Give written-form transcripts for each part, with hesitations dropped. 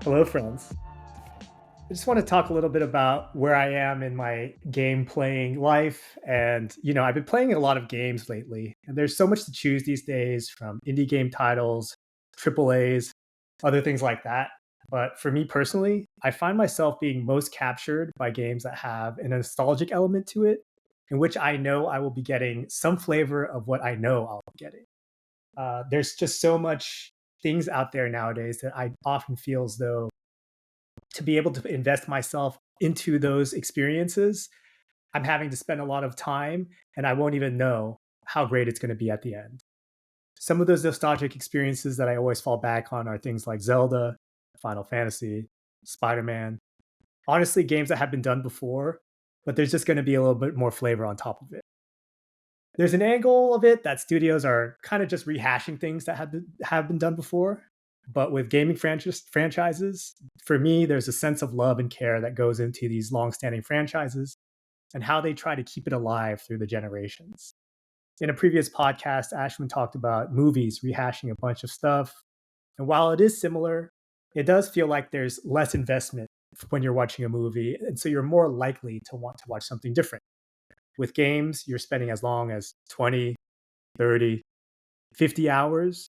Hello, friends. I just want to talk a little bit about where I am in my game playing life. And, I've been playing a lot of games lately, and there's so much to choose these days from indie game titles, triple A's, other things like that. But for me personally, I find myself being most captured by games that have a nostalgic element to it, in which I know I will be getting some flavor of what I know I'll be getting. There's just so much things out there nowadays that I often feel as though to be able to invest myself into those experiences, I'm having to spend a lot of time and I won't even know how great it's going to be at the end. Some of those nostalgic experiences that I always fall back on are things like Zelda, Final Fantasy, Spider Man. Honestly, games that have been done before, but there's just going to be a little bit more flavor on top of it. There's an angle of it that studios are kind of just rehashing things that have been done before. But with gaming franchises, for me, there's a sense of love and care that goes into these long-standing franchises and how they try to keep it alive through the generations. In a previous podcast, Ashman talked about movies rehashing a bunch of stuff. And while it is similar, it does feel like there's less investment when you're watching a movie. And so you're more likely to want to watch something different. With games, you're spending as long as 20, 30, 50 hours.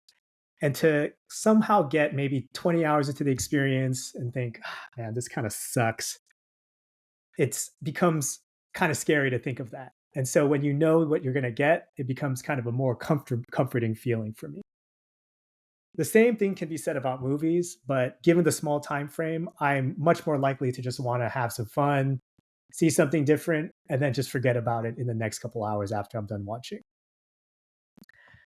And to somehow get maybe 20 hours into the experience and think, "Ah, man, this kind of sucks." It becomes kind of scary to think of that. And so when you know what you're going to get, it becomes kind of a more comforting feeling for me. The same thing can be said about movies, but given the small time frame, I'm much more likely to just want to have some fun, see something different, and then just forget about it in the next couple hours after I'm done watching.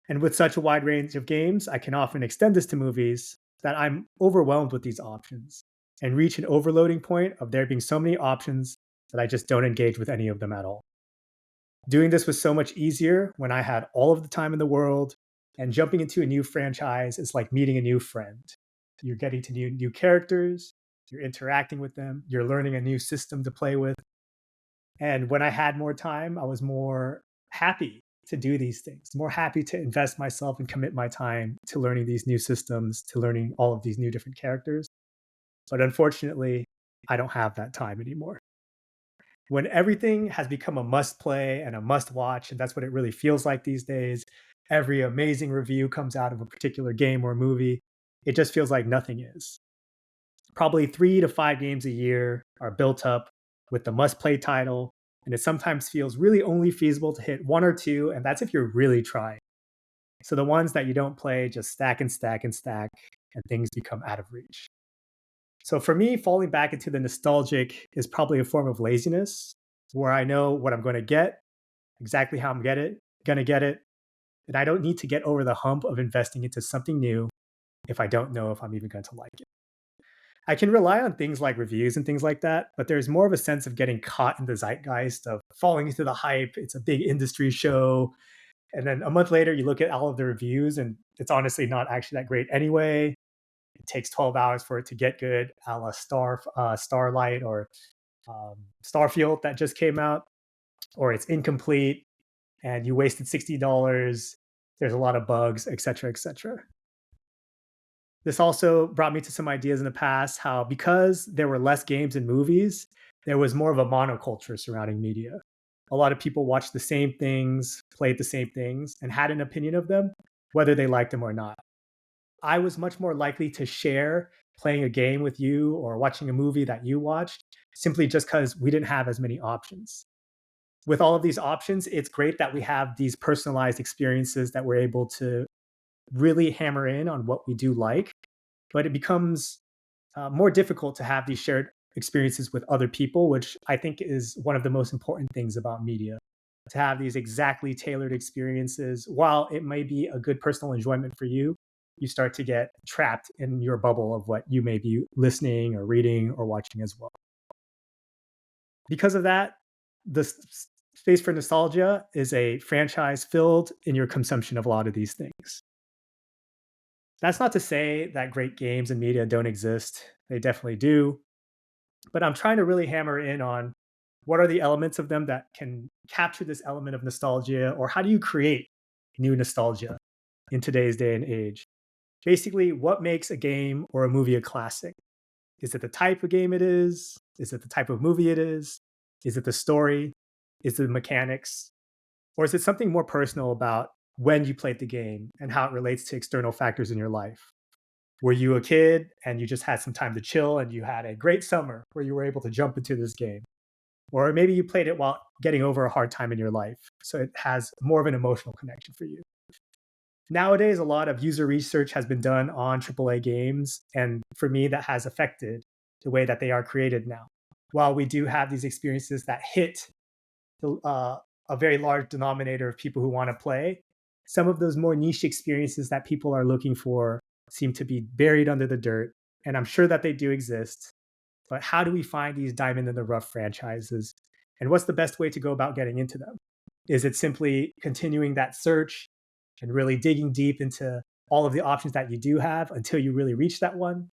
And with such a wide range of games, I can often extend this to movies that I'm overwhelmed with these options and reach an overloading point of there being so many options that I just don't engage with any of them at all. Doing this was so much easier when I had all of the time in the world, and jumping into a new franchise is like meeting a new friend. You're getting to new characters, you're interacting with them, you're learning a new system to play with. And when I had more time, I was more happy to do these things, more happy to invest myself and commit my time to learning these new systems, to learning all of these new different characters. But unfortunately, I don't have that time anymore. When everything has become a must play and a must watch, and that's what it really feels like these days, every amazing review comes out of a particular game or movie, it just feels like nothing is. Probably 3 to 5 games a year are built up with the must play title, and it sometimes feels really only feasible to hit one or two, and that's if you're really trying. So the ones that you don't play just stack and stack and stack, and things become out of reach. So for me, falling back into the nostalgic is probably a form of laziness where I know what I'm going to get, exactly how going to get it, and I don't need to get over the hump of investing into something new if I don't know if I'm even going to like it. I can rely on things like reviews and things like that, but there's more of a sense of getting caught in the zeitgeist of falling into the hype. It's a big industry show. And then a month later, you look at all of the reviews, and it's honestly not actually that great anyway. It takes 12 hours for it to get good, a la Starlight or Starfield that just came out, or it's incomplete and you wasted $60. There's a lot of bugs, et cetera, et cetera. This also brought me to some ideas in the past how because there were less games and movies, there was more of a monoculture surrounding media. A lot of people watched the same things, played the same things, and had an opinion of them, whether they liked them or not. I was much more likely to share playing a game with you or watching a movie that you watched simply just because we didn't have as many options. With all of these options, it's great that we have these personalized experiences that we're able to really hammer in on what we do like, but it becomes more difficult to have these shared experiences with other people, which I think is one of the most important things about media. To have these exactly tailored experiences, while it may be a good personal enjoyment for you, you start to get trapped in your bubble of what you may be listening or reading or watching as well. Because of that, the space for nostalgia is a franchise filled in your consumption of a lot of these things. That's not to say that great games and media don't exist. They definitely do. But I'm trying to really hammer in on what are the elements of them that can capture this element of nostalgia, or how do you create new nostalgia in today's day and age? Basically, what makes a game or a movie a classic? Is it the type of game it is? Is it the type of movie it is? Is it the story? Is it the mechanics? Or is it something more personal about when you played the game and how it relates to external factors in your life? Were you a kid and you just had some time to chill and you had a great summer where you were able to jump into this game? Or maybe you played it while getting over a hard time in your life. So it has more of an emotional connection for you. Nowadays, a lot of user research has been done on AAA games. And for me, that has affected the way that they are created now. While we do have these experiences that hit a very large denominator of people who want to play, some of those more niche experiences that people are looking for seem to be buried under the dirt. And I'm sure that they do exist. But how do we find these diamond in the rough franchises? And what's the best way to go about getting into them? Is it simply continuing that search and really digging deep into all of the options that you do have until you really reach that one?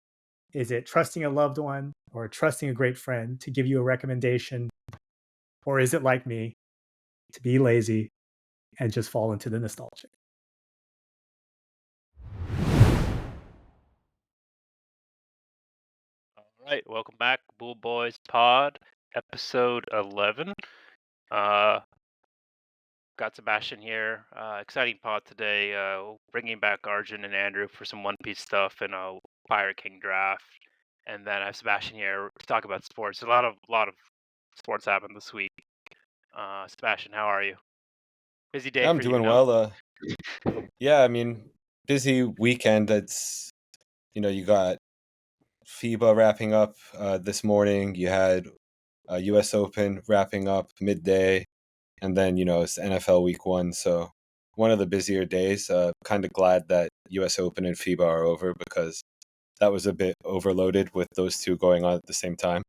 Is it trusting a loved one or trusting a great friend to give you a recommendation? Or is it like me, to be lazy and just fall into the nostalgia? All right, welcome back, Bull Boys Pod, episode 11. Uh, got Sebastian here. Exciting pod today. Bringing back Arjun and Andrew for some One Piece stuff and a Pirate King draft, and then I have Sebastian here to talk about sports. A lot of sports happened this week. Sebastian, how are you? Busy day I'm for you, doing no? well. Yeah, I mean, busy weekend. It's you got FIBA wrapping up this morning. You had U.S. Open wrapping up midday, and then it's NFL Week 1. So one of the busier days. Kind of glad that U.S. Open and FIBA are over because that was a bit overloaded with those two going on at the same time.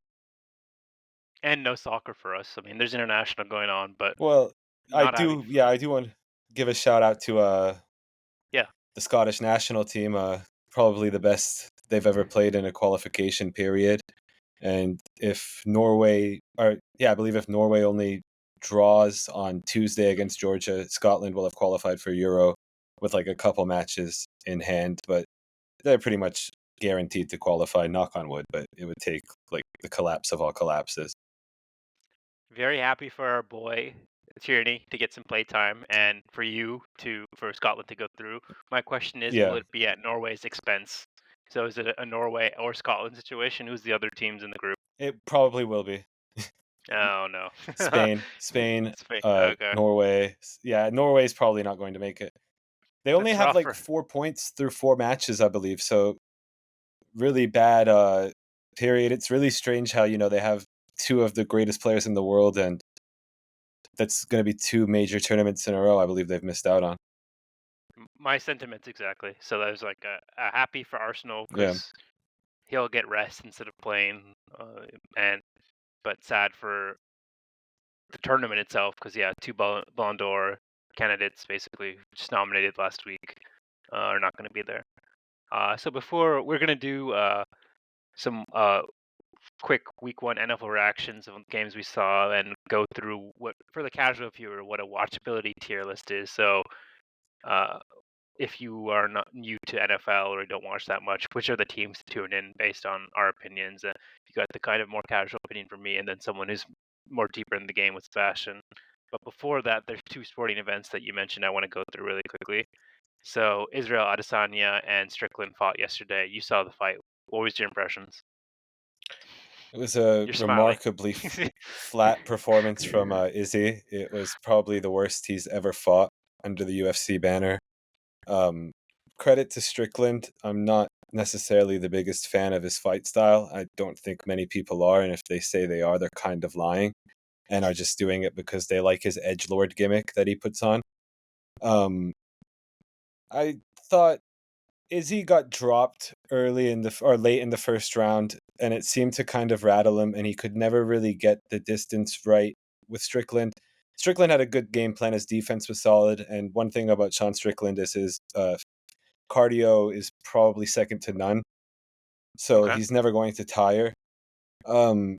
And no soccer for us. I mean, there's international going on, but Well, not having. I do want to give a shout out to Yeah, the Scottish national team, probably the best they've ever played in a qualification period. And if Norway, I believe if Norway only draws on Tuesday against Georgia, Scotland will have qualified for Euro with like a couple matches in hand. But they're pretty much guaranteed to qualify, knock on wood, but it would take like the collapse of all collapses. very happy for our boy Tierney to get some play time, and for Scotland to go through. My question is, will Yeah, it be at Norway's expense? So is it a Norway or Scotland situation? Who's the other teams in the group? it probably will be. Oh no, Spain, Spain. Okay, Norway. Yeah, Norway's probably not going to make it. They only that's have rough like for. 4 points through 4 matches, I believe. So really bad period. It's really strange how they have two of the greatest players in the world, and that's going to be two major tournaments in a row. I believe they've missed out on. My sentiments exactly. So that was like a happy for Arsenal Yeah, because he'll get rest instead of playing, and but sad for the tournament itself because yeah, two Ballon d'Or candidates basically just nominated last week are not going to be there. So before we're going to do some quick week 1 NFL reactions of games we saw and go through what for the casual viewer what a watchability tier list is. So uh, if you are not new to NFL or don't watch that much, which are the teams to tune in based on our opinions? You got the kind of more casual opinion from me, and then someone who's more deeper in the game with Sebastian. But before that, there's two sporting events that you mentioned I want to go through really quickly. So Israel Adesanya and Strickland fought yesterday. You saw the fight. What was your impressions? it was a You're smiling. remarkably flat performance from Izzy. It was probably the worst he's ever fought under the UFC banner. Um, Credit to Strickland. I'm not necessarily the biggest fan of his fight style. I don't think many people are, and if they say they are, they're kind of lying and are just doing it because they like his edgelord gimmick that he puts on. Um, I thought Izzy got dropped early in the or late in the first round, and it seemed to kind of rattle him, and he could never really get the distance right with Strickland. Strickland had a good game plan. His defense was solid, and one thing about Sean Strickland is his cardio is probably second to none. So Okay. he's never going to tire. Um,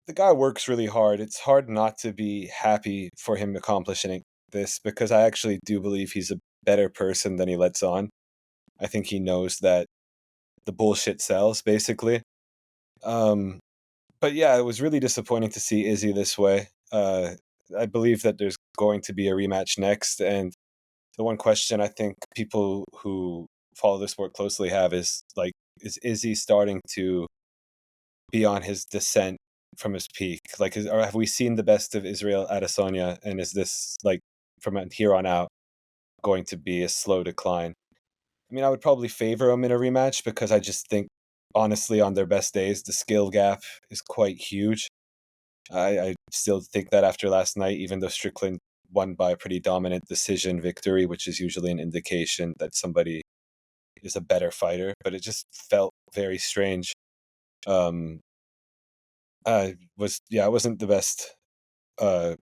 the guy works really hard. It's hard not to be happy for him accomplishing this because I actually do believe he's a better person than he lets on. I think he knows that the bullshit sells, basically. Um, but yeah, it was really disappointing to see Izzy this way. I believe that there's going to be a rematch next, and the one question I think people who follow the sport closely have is like, is Izzy starting to be on his descent from his peak? Like, or have we seen the best of Israel Adesanya, and is this like from here on out going to be a slow decline? I mean, I would probably favor him in a rematch because I just think, honestly, on their best days, the skill gap is quite huge. I still think that after last night, even though Strickland won by a pretty dominant decision victory, which is usually an indication that somebody is a better fighter, but it just felt very strange. Um, it wasn't the best. Uh,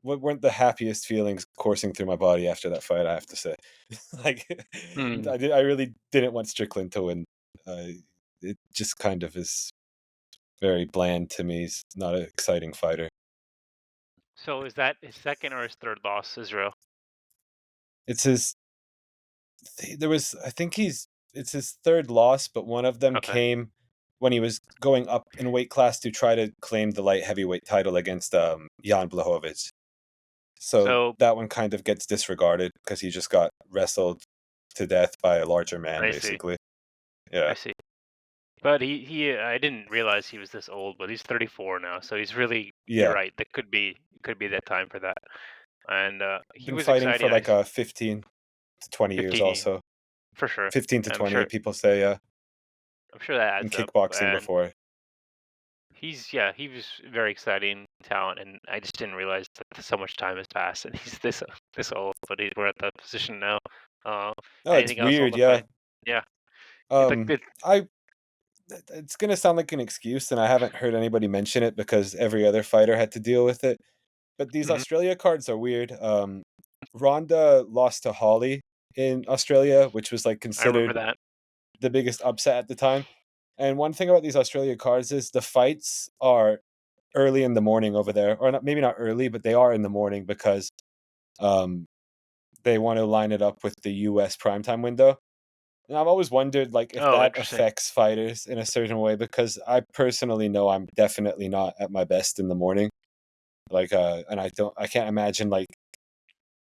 weren't the happiest feelings coursing through my body after that fight. I have to say, like, Hmm. I really didn't want Strickland to win. It just kind of is very bland to me. He's not an exciting fighter. So is that his second or his third loss, Israel? It's his there was I think he's it's his third loss, but one of them Okay. came when he was going up in weight class to try to claim the light heavyweight title against Jan Blachowicz. So So that one kind of gets disregarded because he just got wrestled to death by a larger man, I see. basically. I Yeah, see. But he I didn't realize he was this old, but he's 34 now. So he's really, you're yeah. right. That could be that time for that. And he Been was fighting for exciting. like 15 to 20 years 15 also. for sure. 15 to I'm 20, sure people say, yeah. I'm sure that In adds up. kickboxing And before. he was very exciting talent, and I just didn't realize that so much time has passed, and he's this old. But we're at that position now. Uh, No, it's anything else on weird, the yeah. fight? Yeah, it's like Um, I it's gonna sound like an excuse, and I haven't heard anybody mention it because every other fighter had to deal with it. But these mhm, Australia cards are weird. Ronda lost to Holly in Australia, which was like I remember considered that. the biggest upset at the time. And one thing about these Australia cards is the fights are early in the morning over there, or not, maybe not early, but they are in the morning because um, they want to line it up with the U.S. primetime window. And I've always wondered, like, if Oh, that interesting. affects fighters in a certain way because I personally know I'm definitely not at my best in the morning. Like, and I can't imagine like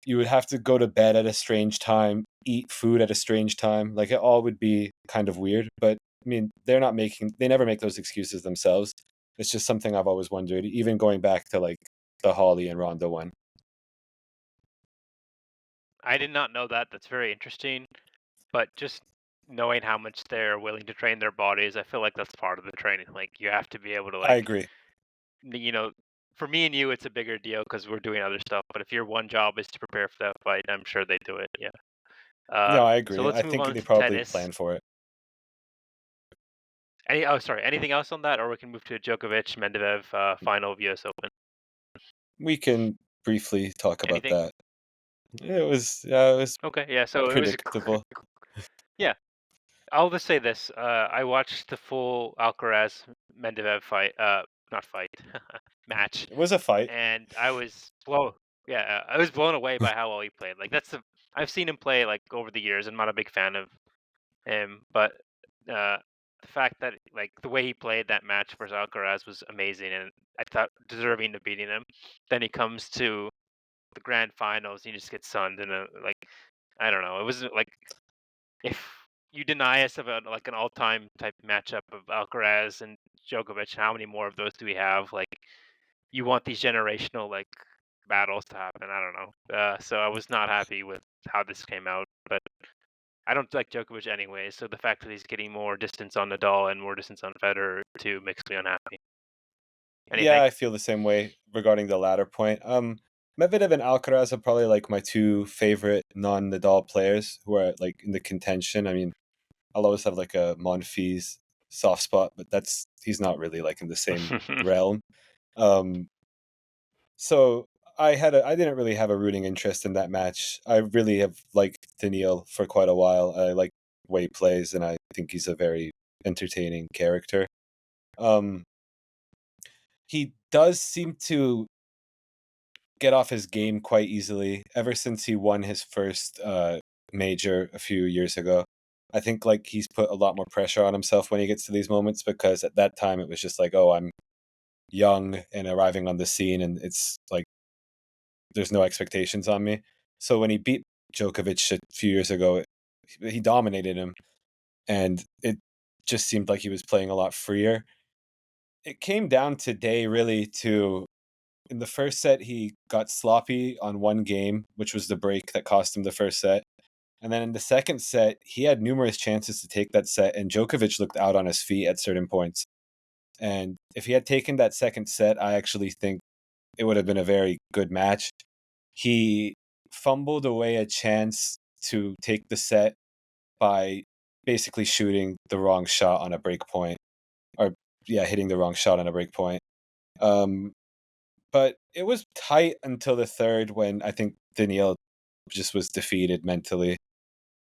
you would have to go to bed at a strange time, eat food at a strange time. Like, it all would be kind of weird. But I mean, they never make those excuses themselves. It's just something I've always wondered, even going back to like the Holly and Ronda one. I did not know that. That's very interesting. But just knowing how much they're willing to train their bodies, I feel like that's part of the training. Like you have to be able to I like, agree. you know, for me and you, it's a bigger deal because we're doing other stuff. But if your one job is to prepare for that fight, I'm sure they do it. Yeah. No, I So agree. let's I move think on they to probably tennis. plan for it. Sorry. Anything else on that, or we can move to Djokovic Medvedev final of U.S. Open. We can briefly talk about Anything? that. It was Okay. Yeah. So it was. predictable. Yeah. I'll just say this. I watched the full Alcaraz Medvedev fight. Not fight. Match, It was a fight. and I was blown. Yeah, I was blown away by how well he played. Like that's the I've seen him play like over the years. I'm not a big fan of him, but the fact that like the way he played that match versus Alcaraz was amazing, and I thought deserving of beating him. Then he comes to the grand finals, and he just gets sunned, and like I don't know. It was like if you deny us of like an all-time type matchup of Alcaraz and Djokovic, how many more of those do we have? Like you want these generational like battles to happen. I don't know. So I was not happy with how this came out, but I don't like Djokovic anyway. So the fact that he's getting more distance on Nadal and more distance on Federer too makes me unhappy. Yeah, Anything? I feel the same way regarding the latter point. Medvedev and Alcaraz are probably like my two favorite non-Nadal players who are like in the contention. I mean, I'll always have like a Monfils soft spot, but he's not really like in the same realm. Um, so I didn't really have a rooting interest in that match. I really have liked Daniil for quite a while. I like the way he plays, and I think he's a very entertaining character. Um, he does seem to get off his game quite easily ever since he won his first major a few years ago. I think like he's put a lot more pressure on himself when he gets to these moments, because at that time it was just like, oh, I'm young and arriving on the scene, and it's like there's no expectations on me. So when he beat Djokovic a few years ago, he dominated him, and it just seemed like he was playing a lot freer. It came down today really to, in the first set he got sloppy on one game, which was the break that cost him the first set. And then in the second set, he had numerous chances to take that set, and Djokovic looked out on his feet at certain points. And if he had taken that second set, I actually think it would have been a very good match. He fumbled away a chance to take the set by basically shooting the wrong shot on a break point, or yeah, hitting the wrong shot on a break point. Um, but it was tight until the third, when I think Daniil just was defeated mentally,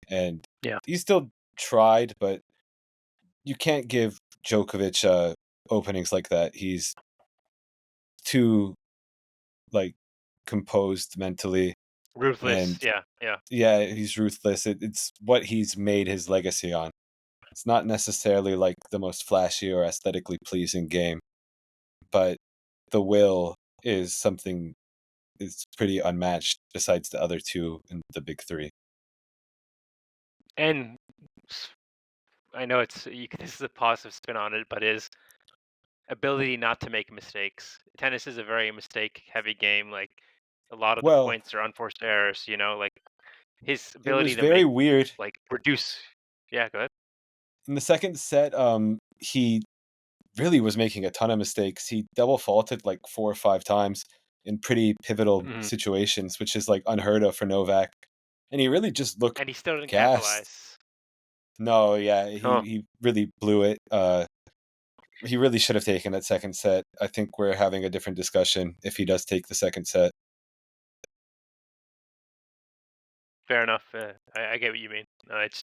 and Yeah. he still tried, but you can't give Djokovic openings like that. He's too like composed mentally, Ruthless. and Yeah. Yeah. yeah, he's ruthless. It's what he's made his legacy on. It's not necessarily like the most flashy or aesthetically pleasing game, but the will is something is pretty unmatched besides the other two in the big three. And I know this is a positive spin on it, but his ability not to make mistakes. Tennis is a very mistake-heavy game. Like a lot of the Well, points are unforced errors. Like his it was ability to very make weird. reduce. Yeah, go ahead. In the second set, he really was making a ton of mistakes. He double faulted like 4 or 5 times in pretty pivotal Mhm. situations, which is like unheard of for Novak. And he really just looked And he still didn't gassed. capitalize. No, yeah, Oh, he really blew it. He really should have taken that second set. I think we're having a different discussion if he does take the second set. fair enough. I get what you mean. It's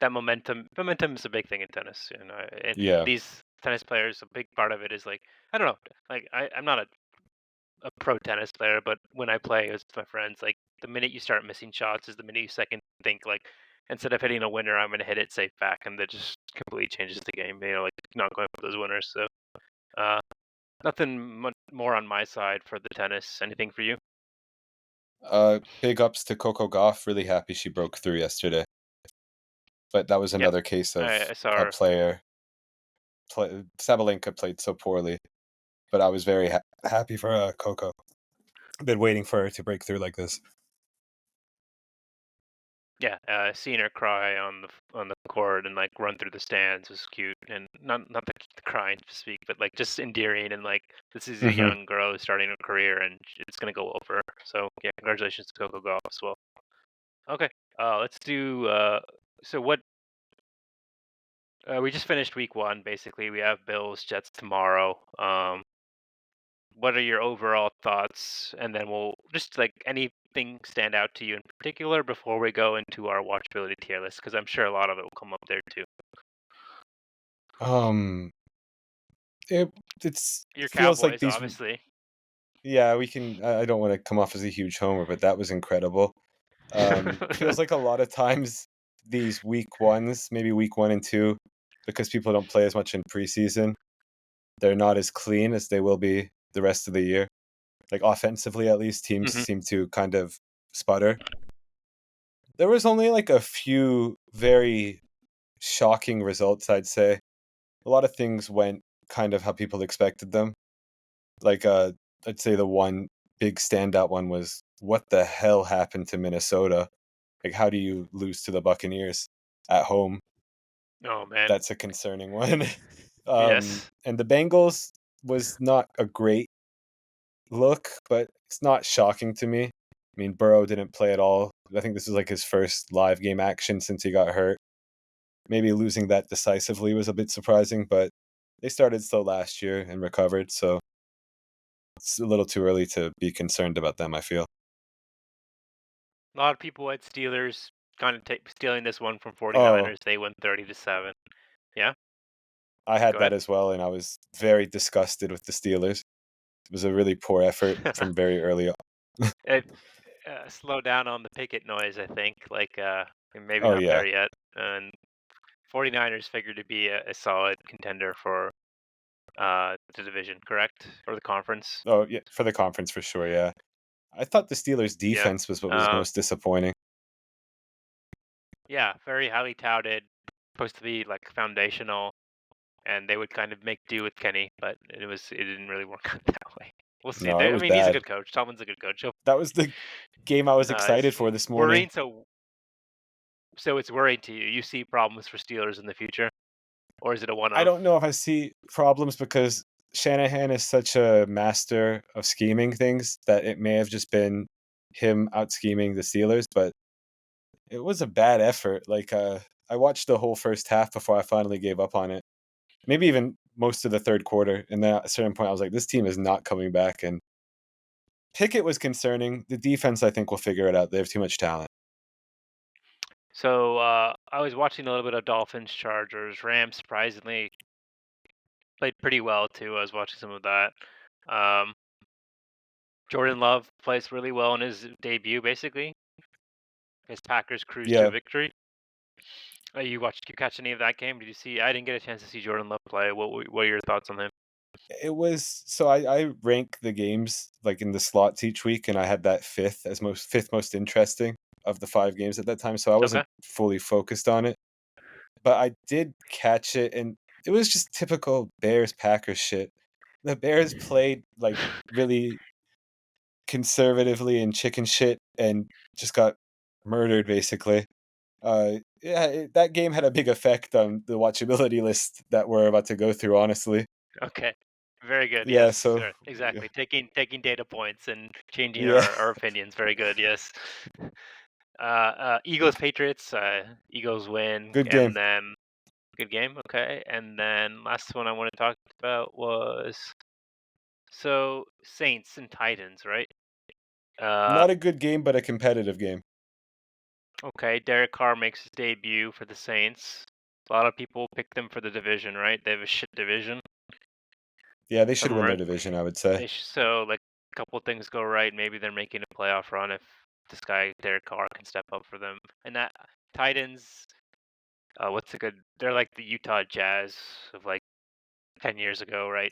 that momentum. Momentum is a big thing in tennis, and Yeah. these tennis players, a big part of it is like I don't know. Like I'm not a pro tennis player, but when I play with my friends, like the minute you start missing shots is the minute you second think like instead of hitting a winner, I'm gonna hit it safe back, and that just completely changes the game. Like not going for those winners. So uh, nothing much more on my side for the tennis. Anything for you? Big ups to Coco Gauff. Really happy she broke through yesterday. But that was Yep, another case of I saw a her. player. Sabalenka played so poorly, but I was very happy for Coco. I've been waiting for her to break through like this. Yeah, seeing her cry on the court and like run through the stands was cute, and not the crying to speak, but like just endearing and like this is a Hmm. young girl who's starting a career and it's gonna go well for her. So yeah, congratulations to Coco Gauff as well. Okay, let's do. So what? We just finished week one. Basically, we have Bills Jets tomorrow. What are your overall thoughts? And then we'll just like anything stand out to you in particular before we go into our watchability tier list, because I'm sure a lot of it will come up there too. Um, it it's Your feels like Cowboys, these. obviously. Yeah, we can. I don't want to come off as a huge homer, but that was incredible. Feels like a lot of times these week ones, maybe week 1 and 2, because people don't play as much in preseason, they're not as clean as they will be the rest of the year. Like offensively, at least, teams Mhm. seem to kind of sputter. There was only like a few very shocking results, I'd say. A lot of things went kind of how people expected them. Like, I'd say the one big standout one was, what the hell happened to Minnesota? Like, how do you lose to the Buccaneers at home? Oh man, That's a concerning one. yes. And the Bengals was not a great look, but it's not shocking to me. I mean, Burrow didn't play at all. I think this is like his first live game action since he got hurt. Maybe losing that decisively was a bit surprising, but they started slow last year and recovered, so it's a little too early to be concerned about them, I feel. A lot of people had Steelers kind of stealing this one from Oh, 49ers. They won 30-7. Yeah, I had go that ahead. as well, and I was very disgusted with the Steelers. It was a really poor effort from very early on. it Slow down on the picket noise. I think like and maybe Oh not yeah. there yet. And 49ers figured to be a solid contender for the division, correct? Or the conference? Oh yeah, for the conference for sure. Yeah, I thought the Steelers' Yeah. defense was what was most disappointing. Yeah, very highly touted, supposed to be like foundational, and they would kind of make do with Kenny, but it didn't really work out that way. We'll see. No, it I was mean, he's a bad. good coach. Tomlin's a good coach. That was the game I was It's excited for this morning. worrying. So it's worrying to you. You see problems for Steelers in the future, or is it a I one-off? don't know if I see problems because Shanahan is such a master of scheming things that it may have just been him out scheming the Steelers, but it was a bad effort. Like I watched the whole first half before I finally gave up on it. Maybe even most of the third quarter, and then at a certain point I was like, this team is not coming back. And Pickett was concerning. The defense, I think, will figure it out. They have too much talent. So I was watching a little bit of Dolphins, Chargers, Rams. Surprisingly, played pretty well too. I was watching some of that. Um, Jordan Love plays really well in his debut. Basically, his Packers cruise to Yeah, victory. You catch any of that game? Did you see? I didn't get a chance to see Jordan Love play. What are your thoughts on him? it was. So I rank the games like in the slots each week, and I had that fifth most interesting of the 5 games at that time. So I Okay. wasn't fully focused on it, but I did catch it, and it was just typical Bears Packers shit. The Bears played like really conservatively and chicken shit, and just got murdered basically. Yeah, that game had a big effect on the watchability list that we're about to go through. Honestly, Okay. Very good. yeah. Yes, So sir. yeah, Exactly. Taking data points and changing yeah. our opinions. Very good. Yes. Eagles Patriots. Eagles win, Good game. and then good game. Okay, and then last one I want to talk about was Saints and Titans, right? Uh, Not a good game, but a competitive game. okay. Derek Carr makes his debut for the Saints. A lot of people pick them for the division, right? They have a shit division. Yeah, they should Some win are their division, I would say. so like a couple things go right. Maybe they're making a playoff run if this guy Derek Carr can step up for them. And that Titans, what's a good? They're like the Utah Jazz of like 10 years ago, right?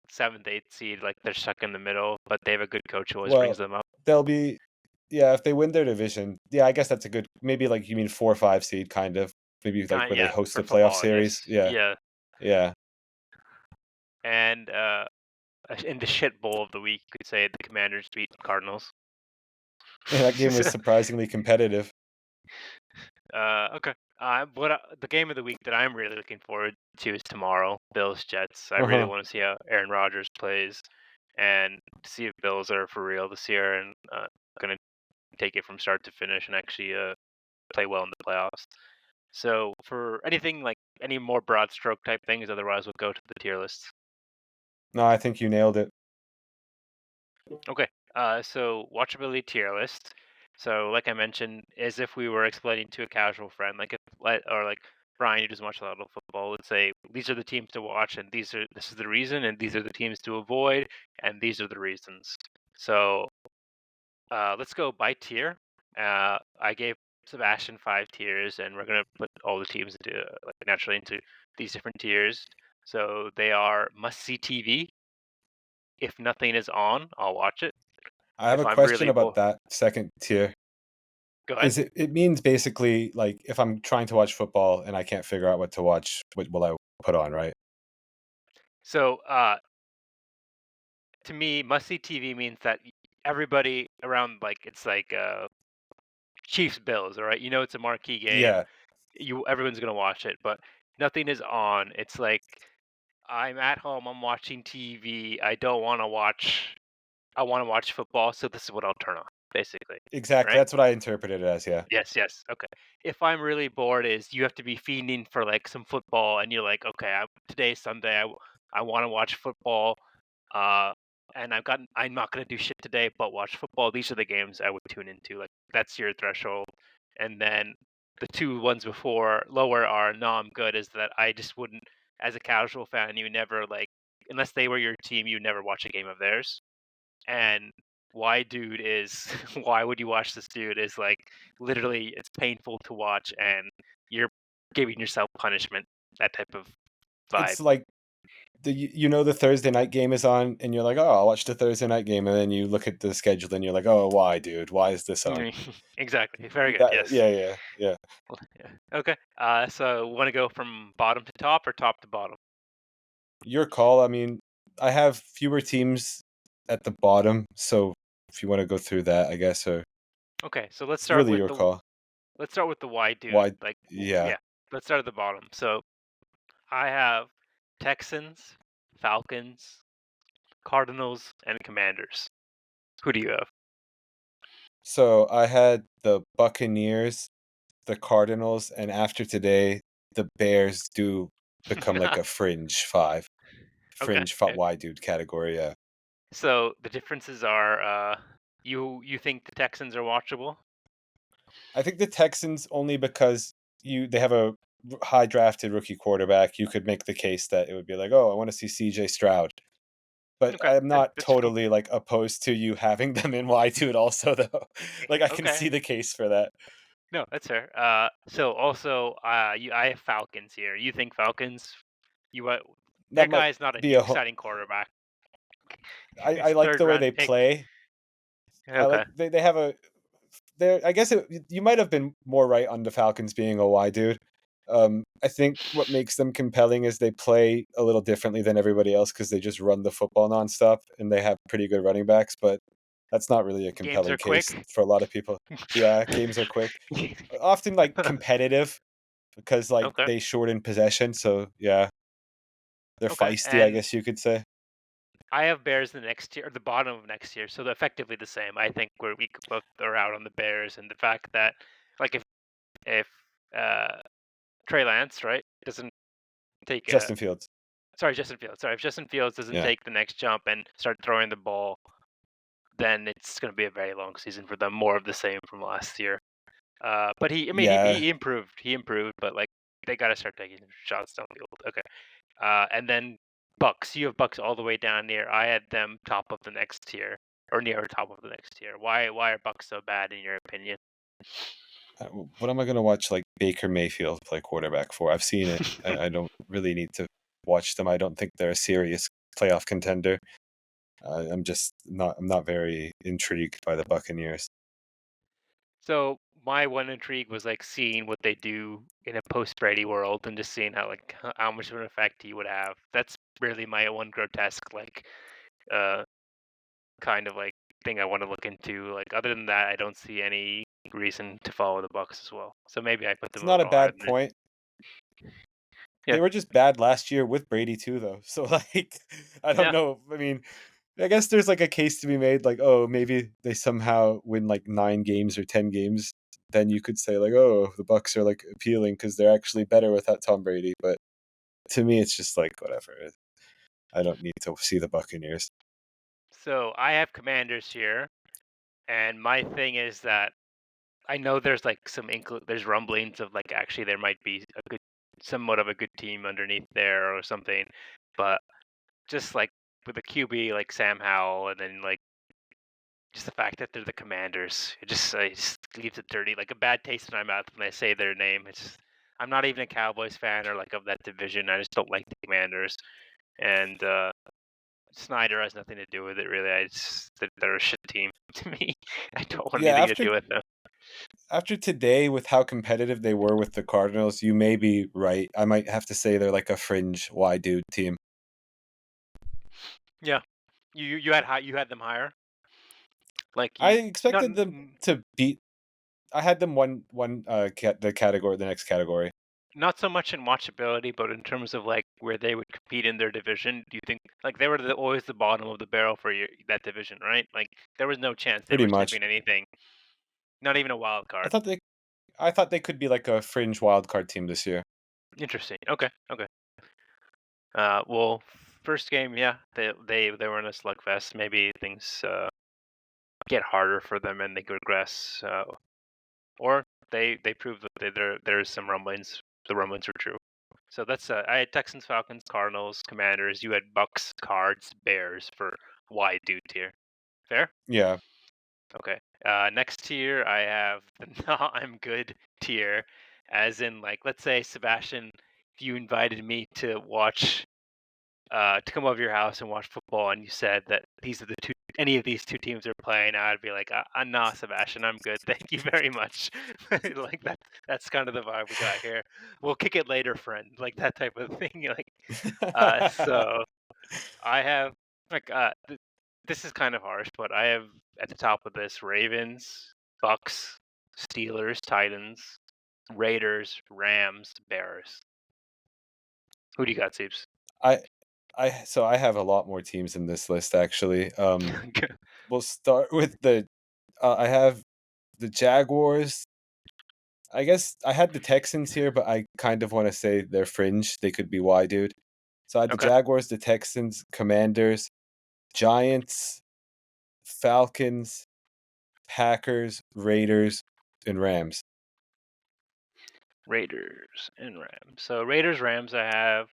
Seventh, eighth seed, like they're stuck in the middle, but they have a good coach who always brings Well, them up. they'll be. Yeah, if they win their division, yeah, I guess that's a good. Maybe like you mean 4 or 5 seed, kind of. Maybe like where they Yeah, host for a playoff football, series. yes, Yeah, yeah. yeah. And in the shit bowl of the week, you could say the Commanders beat Cardinals. And that game was surprisingly competitive. Okay. The game of the week that I'm really looking forward to is tomorrow, Bills Jets. I Uh really huh. want to see how Aaron Rodgers plays, and see if Bills are for real this year and going to take it from start to finish and actually play well in the playoffs. So for anything like any more broad stroke type things, otherwise we'll go to the tier list. No, I think you nailed it. Okay. So watchability tier list. So like I mentioned, as if we were explaining to a casual friend, like or like Brian who doesn't watch a lot of football, would say these are the teams to watch, and this is the reason, and these are the teams to avoid, and these are the reasons. So let's go by tier. I gave Sebastian 5 tiers, and we're gonna put all the teams into like naturally into these different tiers. So they are must see TV. If nothing is on, I'll watch it. I have If a I'm question really about bored, that second tier. go ahead. Is it means basically like if I'm trying to watch football and I can't figure out what to watch, what will I put on, right? So to me, must see TV means that everybody around like it's like Chiefs Bills, all right. You know it's a marquee game. Yeah, Everyone's gonna watch it, but nothing is on. It's like I'm at home. I'm watching TV. I don't want to watch. I want to watch football, so this is what I'll turn on, basically, exactly. right? That's what I interpreted it as, yeah. Yes, yes. Okay. If I'm really bored, is you have to be fiending for like some football, and you're like, okay, today's Sunday. I want to watch football. Uh, and I'm not gonna do shit today, but watch football. These are the games I would tune into. Like that's your threshold. And then the two ones before lower are no, I'm good. Is that I just wouldn't, as a casual fan, you never like unless they were your team, you never watch a game of theirs. And why dude is why would you watch this dude is like literally it's painful to watch and you're giving yourself punishment. That type of vibe. It's like the Thursday night game is on, and you're like, oh, I'll watch the Thursday night game, and then you look at the schedule, and you're like, oh, why, dude? Why is this on? Exactly. Very good. That, Yes. yeah. Yeah. Okay. So want to go from bottom to top or top to bottom? Your call. I mean, I have fewer teams at the bottom, so if you want to go through that, I guess, or Okay. So it's really your call. let's start with the why dude. Why? Like Yeah. yeah. Let's start at the bottom. So I have Texans, Falcons, Cardinals, and Commanders. Who do you have? So I had the Buccaneers, the Cardinals, and after today, the Bears do become like a Okay. Okay. wide dude category. Yeah, So the differences are you think the Texans are watchable? I think the Texans only because they have a high drafted rookie quarterback. You could make the case that it would be like, oh, I want to see C.J. Stroud, but Okay. I'm not That's true. totally like opposed to you having them in wide dude also though. Like I can Okay. see the case for that. No, that's fair. So also, I have Falcons here. You think Falcons? You That that might guy is not an be exciting quarterback. I He's like third the way round they pick. play. I Okay. like they have a there. I guess you might have been more right on the Falcons being a wide dude. I think what makes them compelling is they play a little differently than everybody else because they just run the football nonstop and they have pretty good running backs. But that's not really a Games compelling are case quick. for a lot of people. Yeah, games are quick, often like competitive because like Okay. they shorten possession. So yeah, they're Okay. feisty, I And guess you could say. I have Bears the next year, or the bottom of next year, so they're effectively the same. I think we both are out on the Bears, and the fact that like if uh Trey Lance right doesn't take Justin Fields. sorry Justin Fields sorry if Justin Fields doesn't Yeah, take the next jump and start throwing the ball, then it's going to be a very long season for them. More of the same from last year. But I mean, yeah. he improved. He improved, but like they got to start taking shots downfield. Okay. And then Bucks. You have Bucks all the way down near. I had them top of the next tier or near top of the next tier. Why are Bucks so bad in your opinion? What am I going to watch like Baker Mayfield play quarterback for? I've seen it. I don't really need to watch them. I don't think they're a serious playoff contender. I'm just not. I'm not very intrigued by the Buccaneers. So my one intrigue was like seeing what they do in a post Brady world and just seeing how like how much of an effect he would have. That's really my one grotesque like uh kind of like thing I want to look into. Like other than that, I don't see any reason to follow the Bucks as well. So maybe I put them It's a not a little higher bad than it. point. Yeah, They were just bad last year with Brady too, though. So like, I don't yeah. know. I mean, I guess there's like a case to be made, like, oh, maybe they somehow win like 9 games or 10 games. Then you could say like, oh, the Bucks are like appealing because they're actually better without Tom Brady. But to me, it's just like whatever. I don't need to see the Buccaneers. So I have Commanders here, and my thing is that I know there's like there's rumblings of like actually there might be a good, somewhat of a good team underneath there or something, but just like with the QB like Sam Howell, and then like just the fact that they're the Commanders, it just leaves it dirty, like a bad taste in my mouth when I say their name. It's just, I'm not even a Cowboys fan or like of that division. I just don't like the Commanders, and Snyder has nothing to do with it really. They're a shit team to me. I don't want Yeah, anything to do with them. after today, with how competitive they were with the Cardinals, you may be right. I might have to say they're like a fringe wide dude team. Yeah, you had them higher, like I you not expected them to beat. I had them the next category. not so much in watchability, but in terms of like where they would compete in their division. Do you think like they were always the bottom of the barrel for that division, right? Like there was no chance they Pretty were much. sniffing anything, not even a wild I card. thought they I thought they could be like a fringe wild card team this year. Interesting. Okay. Okay. Well, first game, yeah, they were in a slugfest. Maybe things get harder for them and they regress, or they prove that there's some rumblings. The rumblings were true. So that's I had Texans, Falcons, Cardinals, Commanders. You had Bucks, Cards, Bears for wide dude tier. Fair? Yeah. Okay. Next tier, I have the not I'm good tier, as in, like, let's say, Sebastian, if you invited me to come over to your house and watch football, and you said that these are the two, any of these two teams are playing, I'd be like, nah, Sebastian, I'm good. Thank you very much. Like that. That's kind of the vibe we got here. We'll kick it later, friend. Like that type of thing. Like, so I have like this is kind of harsh, but I have at the top of this Ravens, Bucks, Steelers, Titans, Raiders, Rams, Bears. Who do you got, Seeps? I so I have a lot more teams in this list actually. We'll start with the I have the Jaguars. I guess I had the Texans here, but I kind of want to say they're fringe. They could be why, dude. So I had the Okay. Jaguars, the Texans, Commanders, Giants, Falcons, Packers, Raiders, and Rams. Raiders and Rams. So Raiders, Rams, I have.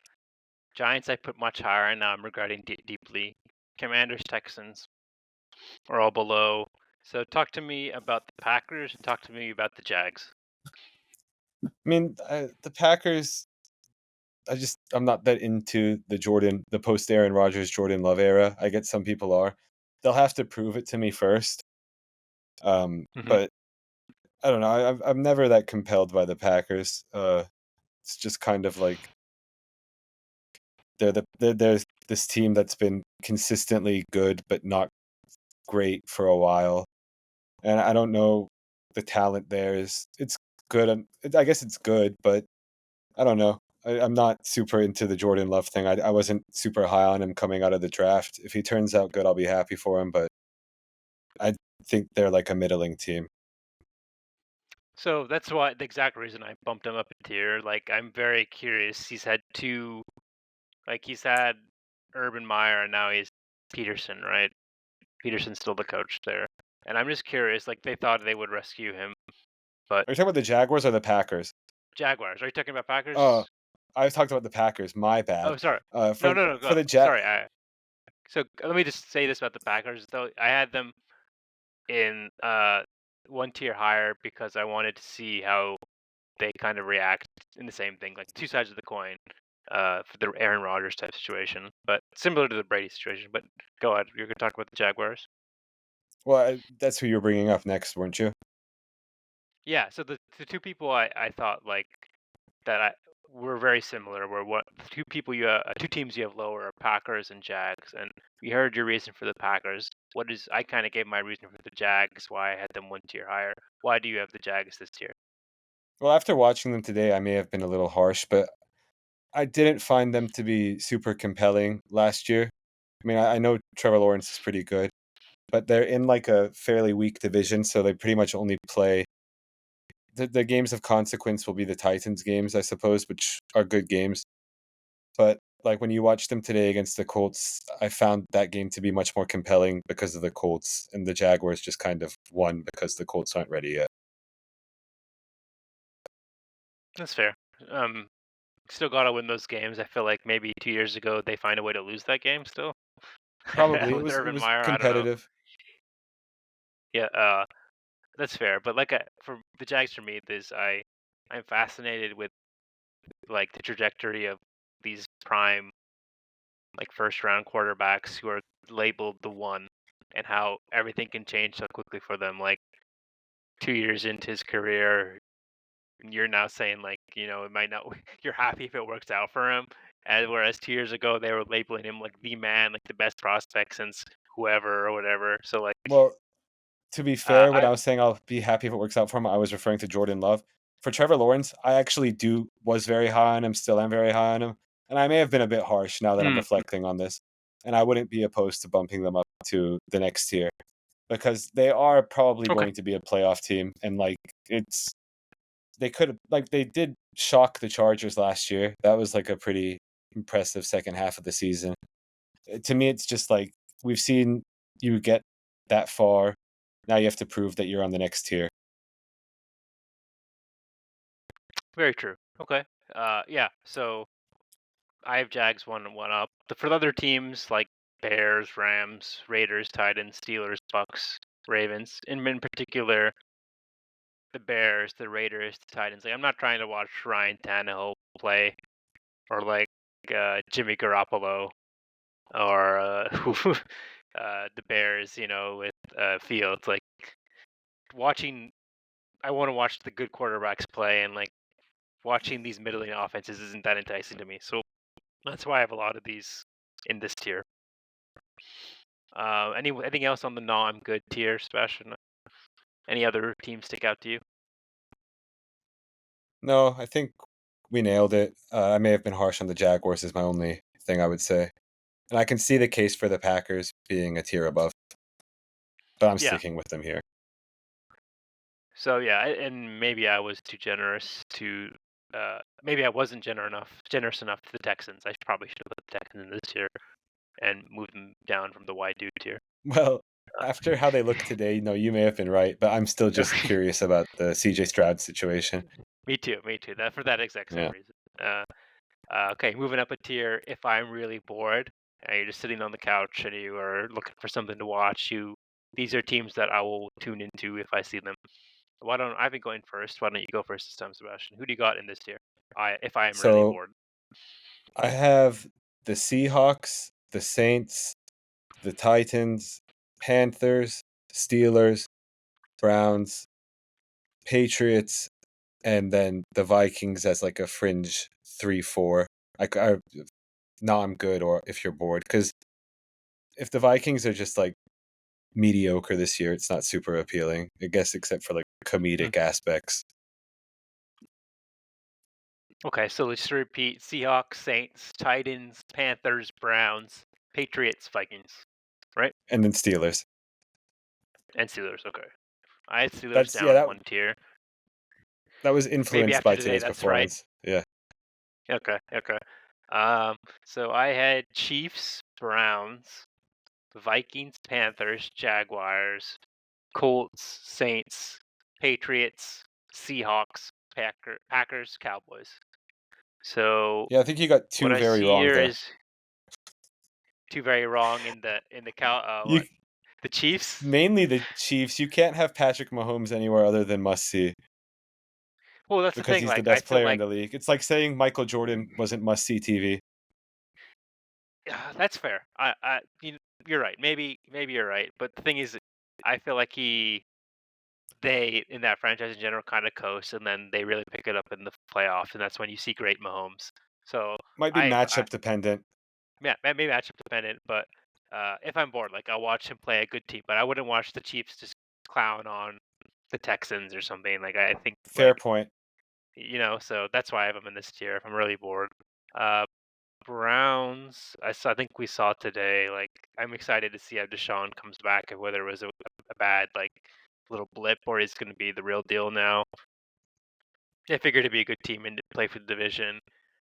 Giants, I put much higher, and now I'm regretting deeply. Commanders, Texans are all below. So talk to me about the Packers and talk to me about the Jags. I mean, the Packers. I'm not that into the post Aaron Rodgers Jordan Love era. I get some people are. They'll have to prove it to me first. Hmm. But I don't know. I'm never that compelled by the Packers. It's just kind of like they're this team that's been consistently good but not great for a while, and I don't know, the talent there is it's good. I guess it's good, but I don't know. I'm not super into the Jordan Love thing. I wasn't super high on him coming out of the draft. If he turns out good, I'll be happy for him. But I think they're like a middling team. So that's why the exact reason I bumped him up a tier. Like I'm very curious. He's had Urban Meyer and now he's Peterson, right? Peterson's still the coach there. And I'm just curious, like they thought they would rescue him, but Are you talking about the Jaguars or the Packers? Jaguars. Are you talking about Oh, Packers? I talked about the Packers. My bad. Oh, sorry. No, For no, no. for Go. the Sorry. So let me just say this about the Packers, though. I had them in one tier higher because I wanted to see how they kind of react in the same thing, like two sides of the coin, for the Aaron Rodgers type situation, but similar to the Brady situation. But go ahead. You're gonna talk about the Jaguars. that's who you were bringing up next, weren't you? Yeah. So the two people I thought like that I were very similar. Were what the two people two teams you have lower are Packers and Jags, and we heard your reason for the Packers. What is I kind of gave my reason for the Jags, why I had them one tier higher. Why do you have the Jags this tier? Well, after watching them today, I may have been a little harsh, but I didn't find them to be super compelling last year. I mean, I know Trevor Lawrence is pretty good, but they're in like a fairly weak division, so they pretty much only play the games of consequence will be the Titans games, I suppose, which are good games. But like when you watch them today against the Colts, I found that game to be much more compelling because of the Colts, and the Jaguars just kind of won because the Colts aren't ready yet. That's fair. Um, Still gotta win those games. I feel like maybe 2 years ago they find a way to lose that game still. Probably With it Urban was Meyer, I don't know. competitive. Yeah, that's fair. But like for the Jags, for me, I'm fascinated with like the trajectory of these prime like first round quarterbacks who are labeled the one, and how everything can change so quickly for them. Like 2 years into his career, you're now saying like it might not. You're happy if it works out for him, and whereas 2 years ago they were labeling him like the man, like the best prospect since whoever or whatever. So like, Well, to be fair, when I I was saying I'll be happy if it works out for him, I was referring to Jordan Love. For Trevor Lawrence, I actually do was very high on him, still am very high on him, and I may have been a bit harsh now that I'm hmm, reflecting on this. And I wouldn't be opposed to bumping them up to the next tier because they are probably okay, going to be a playoff team, and like it's they could have like they did shock the Chargers last year. That was like a pretty impressive second half of the season. To me, it's just like we've seen you get that far. Now you have to prove that you're on the next tier. very true. Okay, yeah. So I have Jags one up. For the other teams, like Bears, Rams, Raiders, Titans, Steelers, Bucks, Ravens. In particular, the Bears, the Raiders, the Titans. Like, I'm not trying to watch Ryan Tannehill play or like Jimmy Garoppolo or the Bears, with Fields. Like watching, I want to watch the good quarterbacks play, and like watching these middling offenses isn't that enticing to me. So that's why I have a lot of these in this tier. Anything else on the no I'm good tier, Sebastian? Any other teams stick out to you? No, I think we nailed it. I may have been harsh on the Jaguars is my only thing I would say. And I can see the case for the Packers being a tier above, but I'm Yeah. sticking with them here. So yeah, and maybe I was too generous to. Maybe I wasn't generous enough to the Texans. I probably should have put the Texans in this year and moved them down from the wide dude tier. Well, after how they look today, no, you may have been right, but I'm still just Okay. curious about the CJ Stroud situation. Me too. Me too. That for that exact same Yeah. reason. Okay, moving up a tier. If I'm really bored and you're just sitting on the couch and you are looking for something to watch, these are teams that I will tune into if I see them. Why don't I've been going first? Why don't you go first this time, Sebastian? Who do you got in this tier? If I am really So bored. I have the Seahawks, the Saints, the Titans, Panthers, Steelers, Browns, Patriots, and then the Vikings as like a fringe 3-4. Now I'm good, or if you're bored, because if the Vikings are just like mediocre this year, it's not super appealing, I guess, except for like Hmm. comedic aspects. Okay, so let's repeat: Seahawks, Saints, Titans, Panthers, Browns, Patriots, Vikings, right? And then Steelers. And Steelers. Okay, I had Steelers That's yeah, down that one tier. that was Maybe influenced after by today, today's that's right. performance. Yeah. Okay, okay. So I had Chiefs, Browns, Vikings, Panthers, Jaguars, Colts, Saints, Patriots, Seahawks, Packers, Cowboys. So Yeah, I think you got what two I very see wrong here there. is two very wrong in the You what, the Chiefs. mainly the Chiefs. You can't have Patrick Mahomes anywhere other than must see Well, that's the because thing. he's the Like I best feel player in like the league. It's like saying Michael Jordan wasn't must see TV. that's fair. You're right. Maybe you're right. But the thing is, I feel like they in that franchise in general kind of coast, and then they really pick it up in the playoffs, and that's when you see great Mahomes. So Might be I matchup dependent. yeah, maybe matchup dependent, but if I'm bored, like I'll watch him play a good team, but I wouldn't watch the Chiefs just clown on the Texans or something. Like I think Fair like point. so that's why I have them in this tier if I'm really bored. Uh, Browns, I think we saw today. Like I'm excited to see how Deshaun comes back and whether it was a bad like little blip or he's going to be the real deal now. I figured it'd be a good team and to play for the division.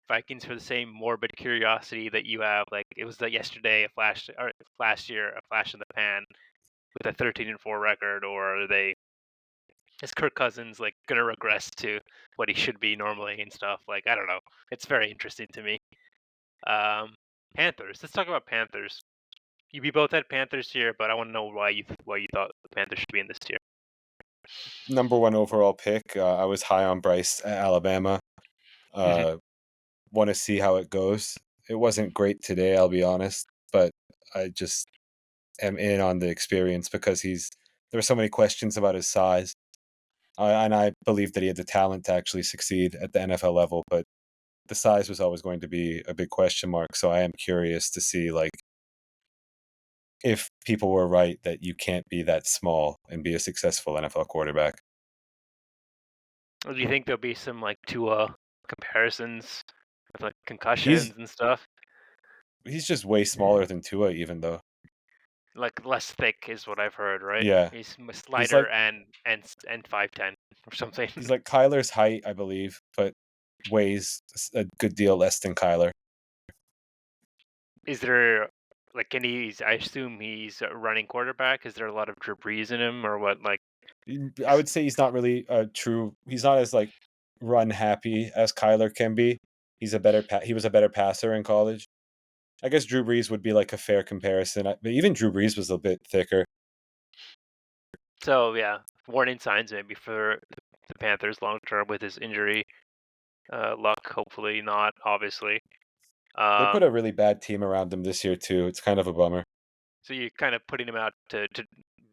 Vikings for the same morbid curiosity that you have. Like it was like yesterday, a flash, or last year, a flash in the pan with a 13-4 record, or are they is Kirk Cousins like gonna regress to what he should be normally and stuff? Like I don't know. It's very interesting to me. Um, Panthers. Let's talk about Panthers. We both had Panthers here, but I want to know why you thought the Panthers should be in this tier. Number one overall pick. I was high on Bryce at Alabama. Hmm. Want to see how it goes. It wasn't great today, I'll be honest, but I just am in on the experience because there were so many questions about his size. And I believe that he had the talent to actually succeed at the NFL level, but the size was always going to be a big question mark. So I am curious to see like if people were right that you can't be that small and be a successful NFL quarterback. Do you think there'll be some like Tua comparisons with like He's concussions and stuff? he's just way smaller than Tua, even though. Like less thick is what I've heard, right? Yeah, He's he's lighter like and 5'10" or something. he's like Kyler's height, I believe, but weighs a good deal less than Kyler. Is there like any? I assume he's a running quarterback. Is there a lot of Drew Brees in him, or what? Like, I 'cause- would say he's not really a true. He's not as like run happy as Kyler can be. He was a better passer in college. I guess Drew Brees would be like a fair comparison. But even Drew Brees was a bit thicker. So yeah, warning signs maybe for the Panthers long term with his injury. Luck, hopefully not. Obviously. They Um, put a really bad team around him this year too. It's kind of a bummer. so you're kind of putting him out to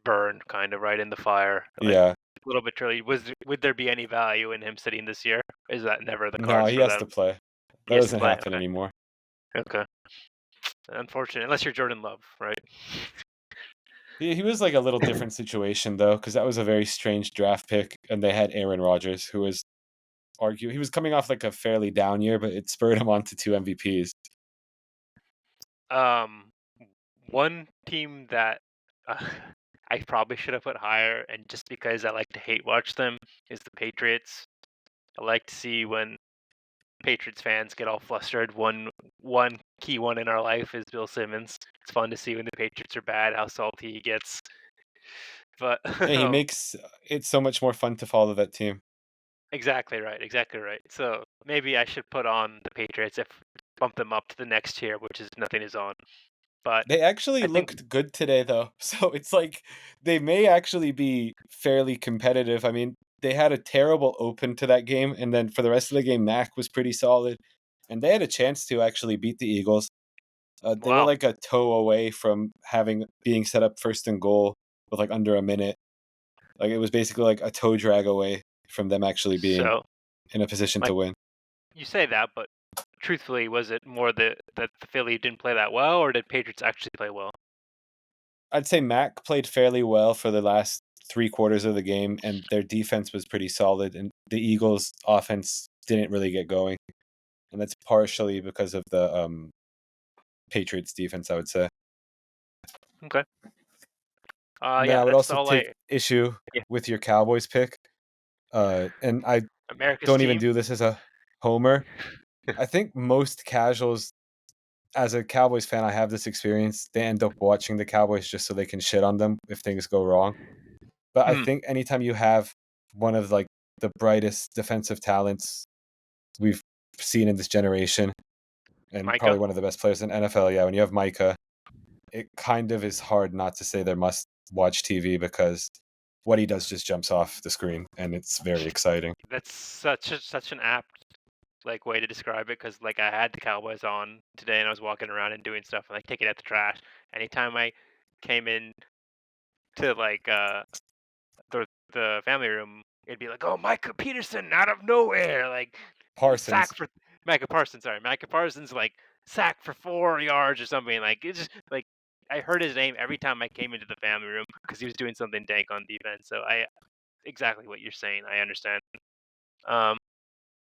burn, kind of right in the fire, like Yeah. a little bit early. Would there be any value in him sitting this year? Is that never the No, cards he for has them? to play. He That has to doesn't play. happen anymore. Okay. Unfortunate, unless you're Jordan Love, right? He was like a little different situation though, because that was a very strange draft pick, and they had Aaron Rodgers, who was he was coming off like a fairly down year, but it spurred him on to 2 MVPs. Um, one team that uh, I probably should have put higher, and just because I like to hate watch them, is the Patriots. I like to see when Patriots fans get all flustered. One key one in our life is Bill Simmons. It's fun to see when the Patriots are bad, how salty he gets. But Yeah, he makes it so much more fun to follow that team. exactly right, exactly right. So maybe I should put on the Patriots if bump them up to the next tier, which is nothing is on. But They actually I think looked good today though. So it's like they may actually be fairly competitive. I mean, they had a terrible open to that game, and then for the rest of the game, Mac was pretty solid. And they had a chance to actually beat the Eagles. They were wow. like a toe away from being set up first and goal with like under a minute. Like it was basically like a toe drag away from them actually being So in a position like to win. you say that, but truthfully, was it more that the Philly didn't play that well, or did Patriots actually play well? I'd say Mac played fairly well for the last 3 quarters of the game, and their defense was pretty solid. And the Eagles' offense didn't really get going, and that's partially because of the Patriots' defense, I would say. Okay. And then Yeah, I would that's also all take I. issue Yeah, with your Cowboys pick. And I America's don't even team. do this as a homer. I think most casuals, as a Cowboys fan, I have this experience. They end up watching the Cowboys just so they can shit on them if things go wrong. But I Hmm. think anytime you have one of like the brightest defensive talents we've seen in this generation, and Micah. probably one of the best players in NFL, yeah, when you have Micah, it kind of is hard not to say they must watch TV because what he does just jumps off the screen, and it's very exciting. That's such an apt like way to describe it because like I had the Cowboys on today and I was walking around and doing stuff and like taking out the trash. Anytime I came in to like the family room, it'd be like, "Oh, Micah Peterson out of nowhere!" Like Parsons, sack for Micah Parsons. Sorry, Micah Parsons like sack for 4 yards or something. Like it's just like I heard his name every time I came into the family room because he was doing something dank on defense. So I exactly what you're saying. I understand. Um,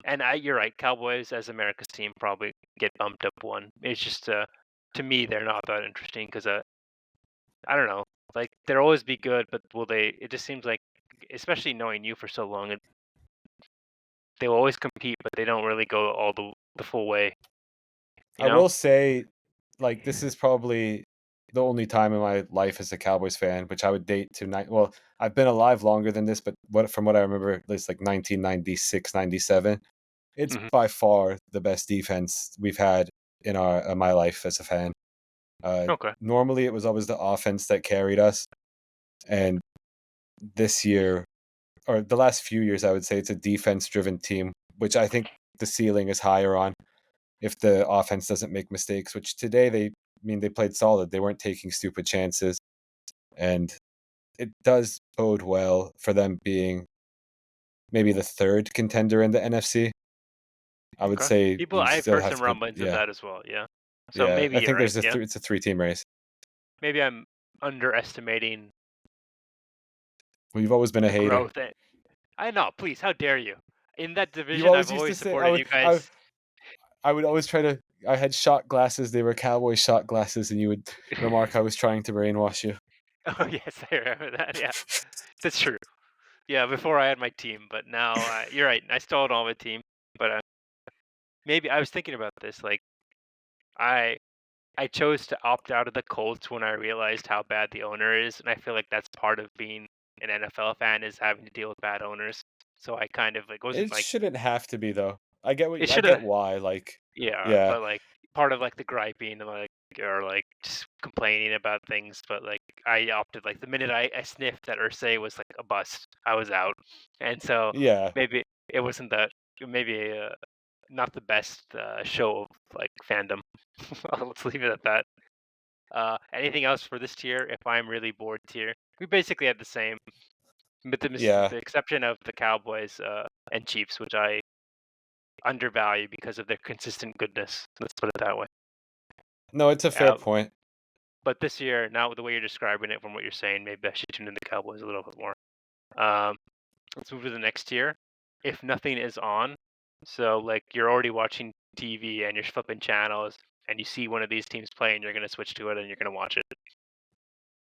and you're right. Cowboys as America's team probably get bumped up one. It's just to me they're not that interesting because I don't know. Like they'll always be good, but will they? It just seems like, especially knowing you for so long, they will always compete, but they don't really go all the full way. You I know? will say, like, this is probably the only time in my life as a Cowboys fan, which I would date to well, I've been alive longer than this, but from what I remember, it's like 1996, 97. It's Hmm. by far the best defense we've had in my life as a fan. Okay. Normally, it was always the offense that carried us, and this year, or the last few years, I would say it's a defense-driven team, which I think the ceiling is higher on if the offense doesn't make mistakes. Which today they played solid. They weren't taking stupid chances, and it does bode well for them being maybe the third contender in the NFC. I would Okay. say People, you I've still heard have some to put, rumblings of yeah, that as well. Yeah. So yeah. maybe I you're think right. there's Yeah. it's a 3-team race. Maybe I'm underestimating Well, you've always been a the hater. growth. I know. Please, how dare you? In that You division, I've always used to always say supported you guys. I would always try to. I had shot glasses. They were cowboy shot glasses, and you would remark I was trying to brainwash you. Oh yes, I remember that. Yeah, that's true. Yeah, before I had my team, but now you're right. I still own all my team, but maybe I was thinking about this. Like I I chose to opt out of the Colts when I realized how bad the owner is, and I feel like that's part of being an NFL fan is having to deal with bad owners. So I kind of like wasn't It like shouldn't have to be though. it I should get have. why. Like, Yeah, yeah, but like part of like the griping and like or like just complaining about things, but like I opted like the minute I sniffed that Ursay was like a bust, I was out, and so Yeah. maybe it wasn't that maybe not the best show of like fandom. Let's leave it at that. Anything else for this tier? If I'm really bored tier, we basically had the same, with Yeah. the exception of the Cowboys and Chiefs, which I undervalue because of their consistent goodness. Let's put it that way. No, it's a fair Uh, point. but this year, now the way you're describing it, from what you're saying, maybe I should tune in the Cowboys a little bit more. Um, let's move to the next tier. If nothing is on, so like you're already watching TV and you're flipping channels and you see one of these teams playing, you're gonna switch to it and you're gonna watch it.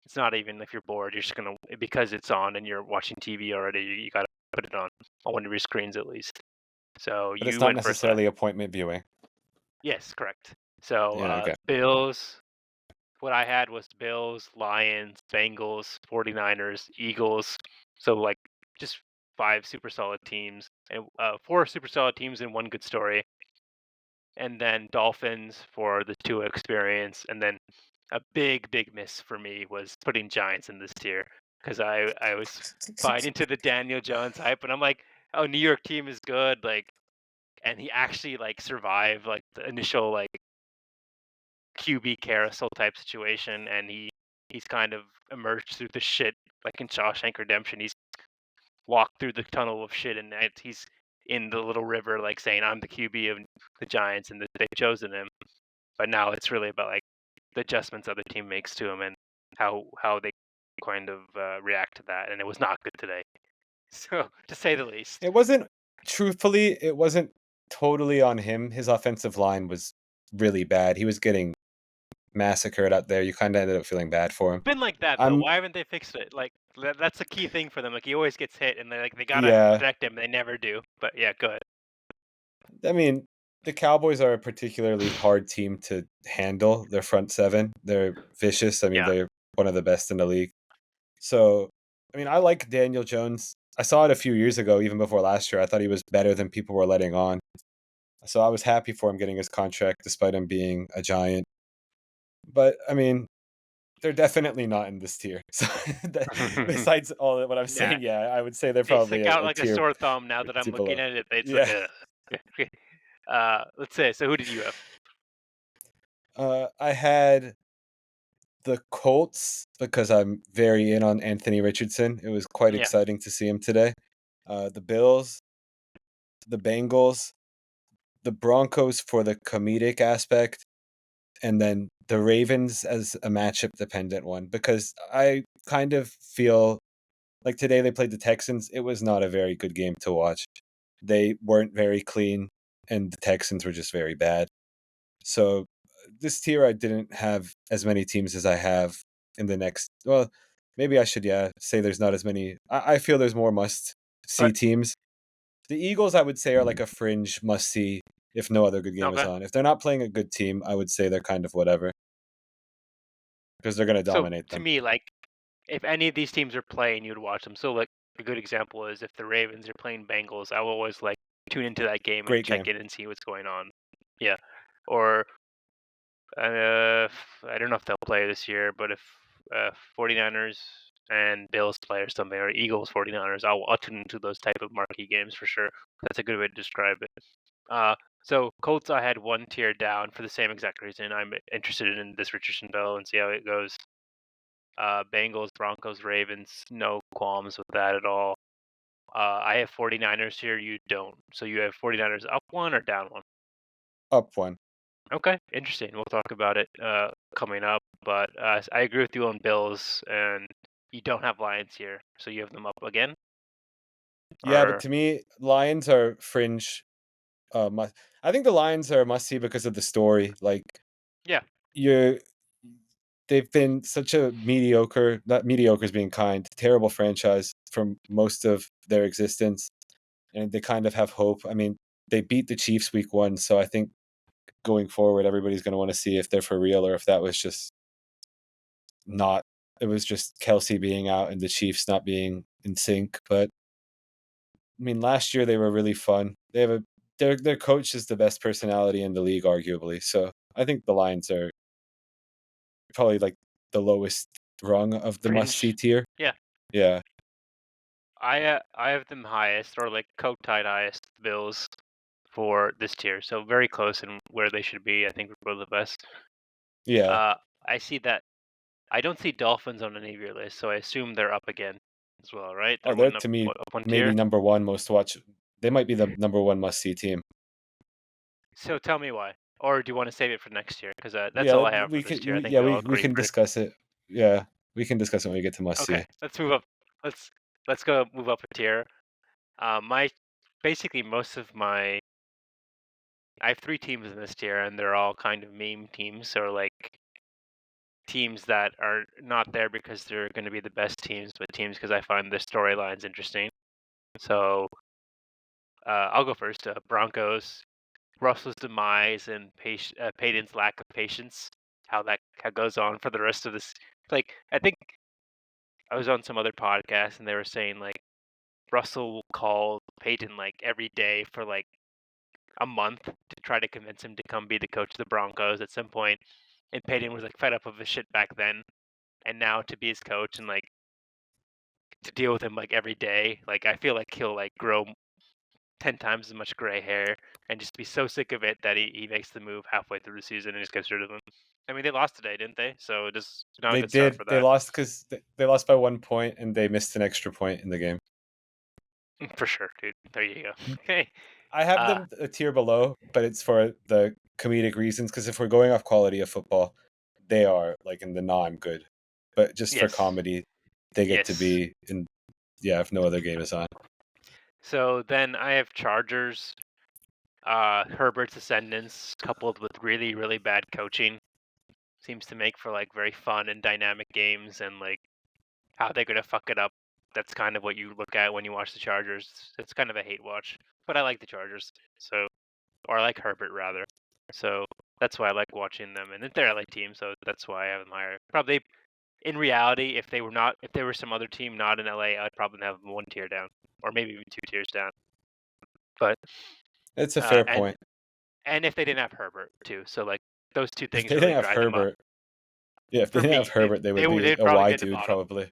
It's not even if you're bored, you're just gonna because it's on and you're watching TV already. You gotta put it on one of your screens at least. So But it's you not went first last. necessarily appointment viewing. Yes, correct. So Yeah, okay. Bills. What I had was Bills, Lions, Bengals, 49ers, Eagles. So like just five super solid teams and four super solid teams and one good story. And then Dolphins for the Tua experience. And then a big miss for me was putting Giants in this tier because I was buying into the Daniel Jones hype, and I'm like, oh, New York team is good, like, and he actually like survived like the initial like QB carousel type situation, and he's kind of emerged through the shit like in Shawshank Redemption. He's walked through the tunnel of shit, and he's in the little river, like saying, "I'm the QB of the Giants," and they've chosen him. But now it's really about like the adjustments other team makes to him and how they kind of react to that. And it was not good today, so to say the least. It wasn't truthfully, it wasn't totally on him. His offensive line was really bad. He was getting massacred out there. You kind of ended up feeling bad for him. Been like that though. I'm Why haven't they fixed it? Like that's a key thing for them. Like he always gets hit, and they gotta yeah. protect him. They never do. But yeah, go ahead. I mean, the Cowboys are a particularly hard team to handle. Their front seven, they're vicious. I mean, Yeah, they're one of the best in the league. So, I mean, I like Daniel Jones. I saw it a few years ago, even before last year. I thought he was better than people were letting on. So I was happy for him getting his contract despite him being a giant. But I mean, they're definitely not in this tier. So besides all that, what I'm yeah. saying, yeah, I would say they're They probably stick out a like a tier, sore thumb. Now that I'm tier looking below. at it, it's like, Yeah. ugh. Let's say. So who did you have? I had the Colts because I'm very in on Anthony Richardson. It was quite Yeah, exciting to see him today. The Bills, the Bengals, the Broncos for the comedic aspect, and then the Ravens as a matchup dependent one because I kind of feel like today they played the Texans. It was not a very good game to watch. They weren't very clean, and the Texans were just very bad. So this tier, I didn't have as many teams as I have in the next. Well, maybe I should, yeah, say there's not as many. I feel there's more must see but teams. The Eagles, I would say, are like a fringe must see if no other good game is okay. on. If they're not playing a good team, I would say they're kind of whatever because they're going to So dominate to them. me, like, if any of these teams are playing, you'd watch them. So like a good example is if the Ravens are playing Bengals, I will always like tune into that game and Great check game. in and see what's going on. Yeah, or I don't know if they'll play this year, but if 49ers and Bills play or something, or Eagles 49ers, I'll tune into those type of marquee games for sure. That's a good way to describe it. So Colts, I had one tier down for the same exact reason. I'm interested in this Richardson Bell and see how it goes. Bengals, Broncos, Ravens, no qualms with that at all. I have 49ers here. You don't. So you have 49ers up one or down one? Up one. Okay, interesting. We'll talk about it coming up. But I agree with you on Bills, and you don't have Lions here. So you have them up again? Yeah, but Or to me, Lions are fringe. Must. I think the Lions are a must see because of the story. Like yeah, you're they've been such a mediocre, not mediocre is being kind, terrible franchise from most of their existence. And they kind of have hope. I mean, they beat the Chiefs week one, so I think going forward, everybody's going to want to see if they're for real or if that was just not, it was just Kelsey being out and the Chiefs not being in sync. But I mean, last year they were really fun. They have their coach is the best personality in the league, arguably. So I think the Lions are probably like the lowest rung of the must-see Fringe. tier. Yeah. Yeah. I have them highest, or like co-tied highest, Bills for this tier. So very close in where they should be. I think we're both the best. Yeah. I see that. I don't see Dolphins on any of your lists, so I assume they're up again as well, right? Oh, They're they're one up, to me up one maybe tier. number one most watch. They might be the number one must-see team. So tell me why, or do you want to save it for next year? Because that's Yeah, all I have for we this could. tier. I think Yeah, we all we agree can pretty. discuss it. Yeah, we can discuss it when we get to must-see. Okay, let's move up. Let's go move up a tier. My basically most of my I have 3 teams in this tier, and they're all kind of meme teams, or like teams that are not there because they're going to be the best teams, but teams because I find their storylines interesting. So I'll go first. Broncos, Russell's demise, and Peyton's lack of patience. How that goes on for the rest of this. Like I think I was on some other podcast, and they were saying like Russell will call Peyton like every day for like a month to try to convince him to come be the coach of the Broncos at some point. And Peyton was like fed up of his shit back then, and now to be his coach and like to deal with him like every day, like I feel like he'll like grow 10 times as much gray hair and just be so sick of it that he makes the move halfway through the season and just gets rid of them. I mean, they lost today, didn't they? So just not a They good start did. for They that. lost because they lost by 1 point and they missed an extra point in the game. For sure, dude. There you go. Okay. I have them a tier below, but it's for the comedic reasons. Because if we're going off quality of football, they are like in the non good. But just for Yes. comedy, they get to Yes. be in. Yeah, if no other game is on. So then I have Chargers. Herbert's ascendance coupled with really, really bad coaching seems to make for like very fun and dynamic games, and like how they're gonna fuck it up. That's kind of what you look at when you watch the Chargers. It's kind of a hate watch, but I like the Chargers, so or I like Herbert rather. So that's why I like watching them, and they're LA team, so that's why I have them higher. Probably in reality, if they were some other team not in LA, I'd probably have them 1 tier down, or maybe even 2 tiers down. But It's a fair and point. if they didn't have Herbert too, so like those two If things they didn't really have drive them up. Herbert, yeah, if they For didn't have me, Herbert, they would be they'd a probably Y be at the dude bottom. probably.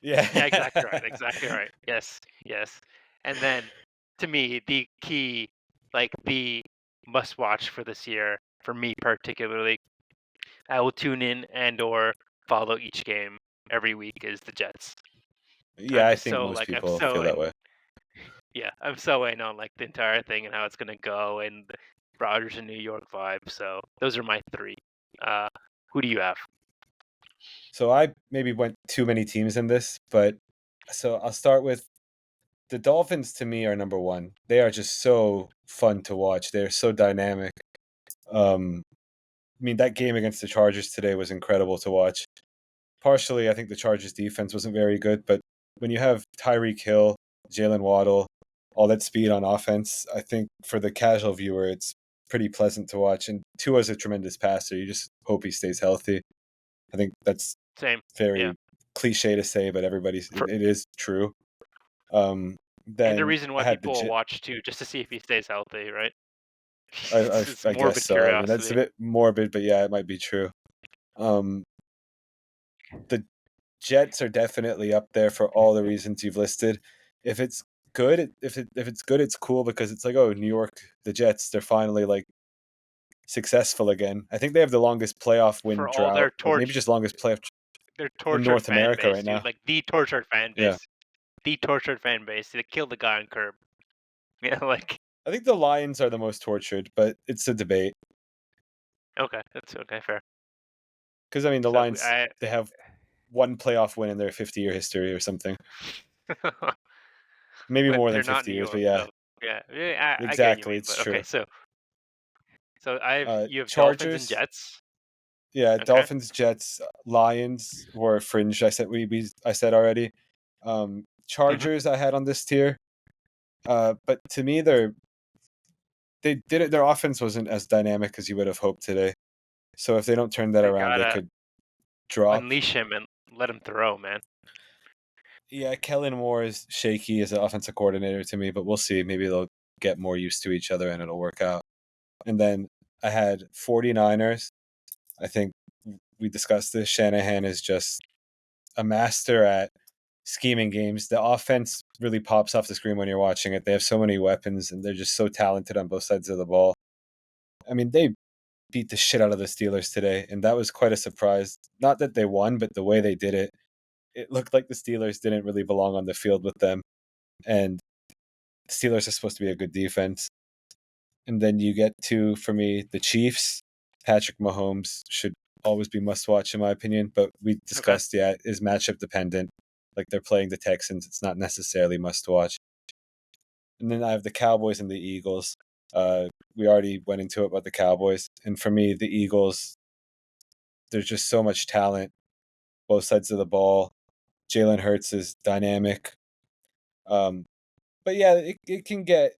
Yeah. Yeah, exactly right. Exactly right. Yes, yes. And then to me, the key, like the must watch for this year, for me particularly, I will tune in and or follow each game every week is the Jets. Yeah, I'm I just think so most like people feel that way. yeah, I'm so in on like the entire thing and how it's gonna go and the Rodgers in New York vibe. So those are my 3. Who do you have? So I maybe went too many teams in this, but so I'll start with the Dolphins. To me, are number one. They are just so fun to watch. They're so dynamic. I mean, that game against the Chargers today was incredible to watch. Partially, I think the Chargers defense wasn't very good, but when you have Tyreek Hill, Jalen Waddle, all that speed on offense, I think for the casual viewer, it's pretty pleasant to watch. And Tua's a tremendous passer. You just hope he stays healthy. I think that's Same. Yeah. very cliche to say, but it is true. And the Then reason I why had people will watch too, just to see if he stays healthy, right? It's I guess morbid so. I mean, that's a curiosity. bit morbid, but yeah, it might be true. Um, the Jets are definitely up there for all the reasons you've listed. If it's good, if it's good, it's cool because it's like, oh, New York, the Jets, they're finally like successful again. I think they have the longest playoff win For all their drought, or maybe just longest playoff their in tortured North fan America base, right dude. now. Like the tortured fan Yeah, base. The tortured fan base. They killed the guy on Curb. Yeah, like I think the Lions are the most tortured, but it's a debate okay, that's okay, fair. because I mean the So Lions, they have one playoff win in their 50-year history or something, maybe but more than they're not 50 New years, but York yeah, though. Yeah, I get what you exactly, mean, it's but okay, true. so you have Dolphins and Chargers, Jets. yeah, Okay. Dolphins, Jets, Lions were fringe. I said I said already. Hmm. Chargers I had on this tier, but to me they did it. Their offense wasn't as dynamic as you would have hoped today. So if they don't turn that They around, they gotta could drop. unleash him and let him throw, man. Yeah, Kellen Moore is shaky as an offensive coordinator to me, but we'll see. Maybe they'll get more used to each other and it'll work out. And then I had 49ers. I think we discussed this. Shanahan is just a master at scheming games. The offense really pops off the screen when you're watching it. They have so many weapons, and they're just so talented on both sides of the ball. I mean, they beat the shit out of the Steelers today, and that was quite a surprise. Not that they won, but the way they did it, it looked like the Steelers didn't really belong on the field with them. And the Steelers are supposed to be a good defense. And then you get to, for me, the Chiefs. Patrick Mahomes should always be must watch, in my opinion. But we Okay. discussed, yeah, is matchup dependent. Like they're playing the Texans, it's not necessarily must watch. And then I have the Cowboys and the Eagles. We already went into it about the Cowboys. And for me, the Eagles, there's just so much talent, both sides of the ball. Jalen Hurts is dynamic. But yeah, it can get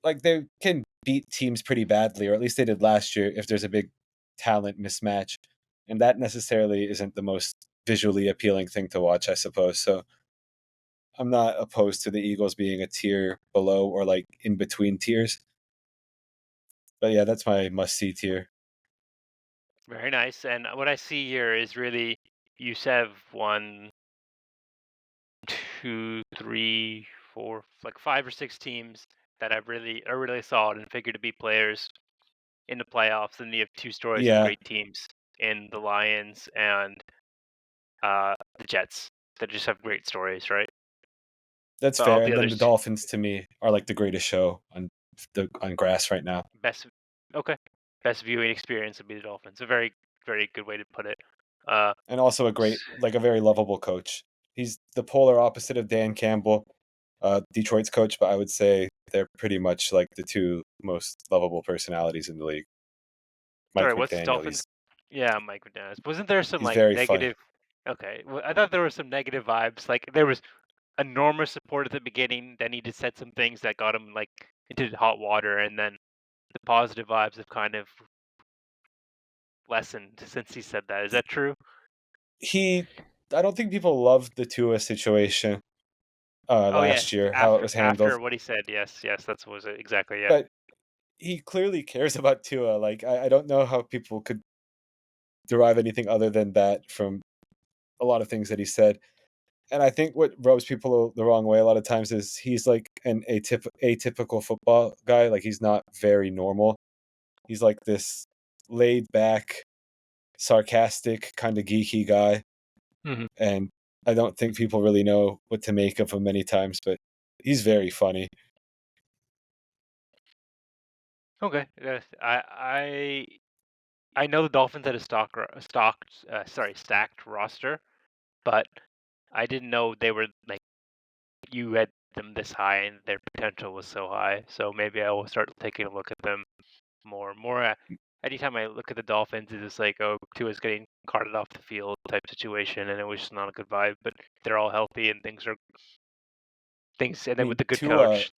like they can beat teams pretty badly, or at least they did last year if there's a big talent mismatch. And that necessarily isn't the most visually appealing thing to watch, I suppose. So I'm not opposed to the Eagles being a tier below or like in between tiers. But yeah, that's my must see tier. Very nice. And what I see here is really you have one, two, three, four, like 5 or 6 teams that are really solid and figure to be players in the playoffs. And you have 2 stories of Yeah, great teams in the Lions and the Jets that just have great stories, right? that's But all fair. the And then the others, Dolphins to me are like the greatest show on grass right now. best, okay, best viewing experience would be the Dolphins. A very, very good way to put it. Uh, And also a great, like a very lovable coach. He's the polar opposite of Dan Campbell, Detroit's coach, but I would say they're pretty much like the two most lovable personalities in the league. Mike Sorry, what's the McDaniel, Dolphins? Yeah, Mike McDaniel. Wasn't there some he's like very funny. negative? Okay, well, I thought there were some negative vibes. Like there was enormous support at the beginning. Then he just said some things that got him like into hot water, and then the positive vibes have kind of lessened since he said that. Is that true? He, I don't think people loved the Tua situation Oh last yes, year, how it after was handled, what he said. Yes, yes, that's what was it exactly. Yeah. but he clearly cares about Tua. Like I don't know how people could derive anything other than that from a lot of things that he said. And I think what rubs people the wrong way a lot of times is he's like an atypical football guy. Like he's not very normal. He's like this laid back, sarcastic, kind of geeky guy. Hmm. And I don't think people really know what to make of him many times, but he's very funny. Okay. Yes, I know the Dolphins had a stacked roster, but I didn't know they were like you had them this high and their potential was so high. So maybe I will start taking a look at them more. Anytime I look at the Dolphins, it's just like, oh, Tua's getting carted off the field type situation, and it was just not a good vibe. But they're all healthy and things, and I then with mean, the good coach,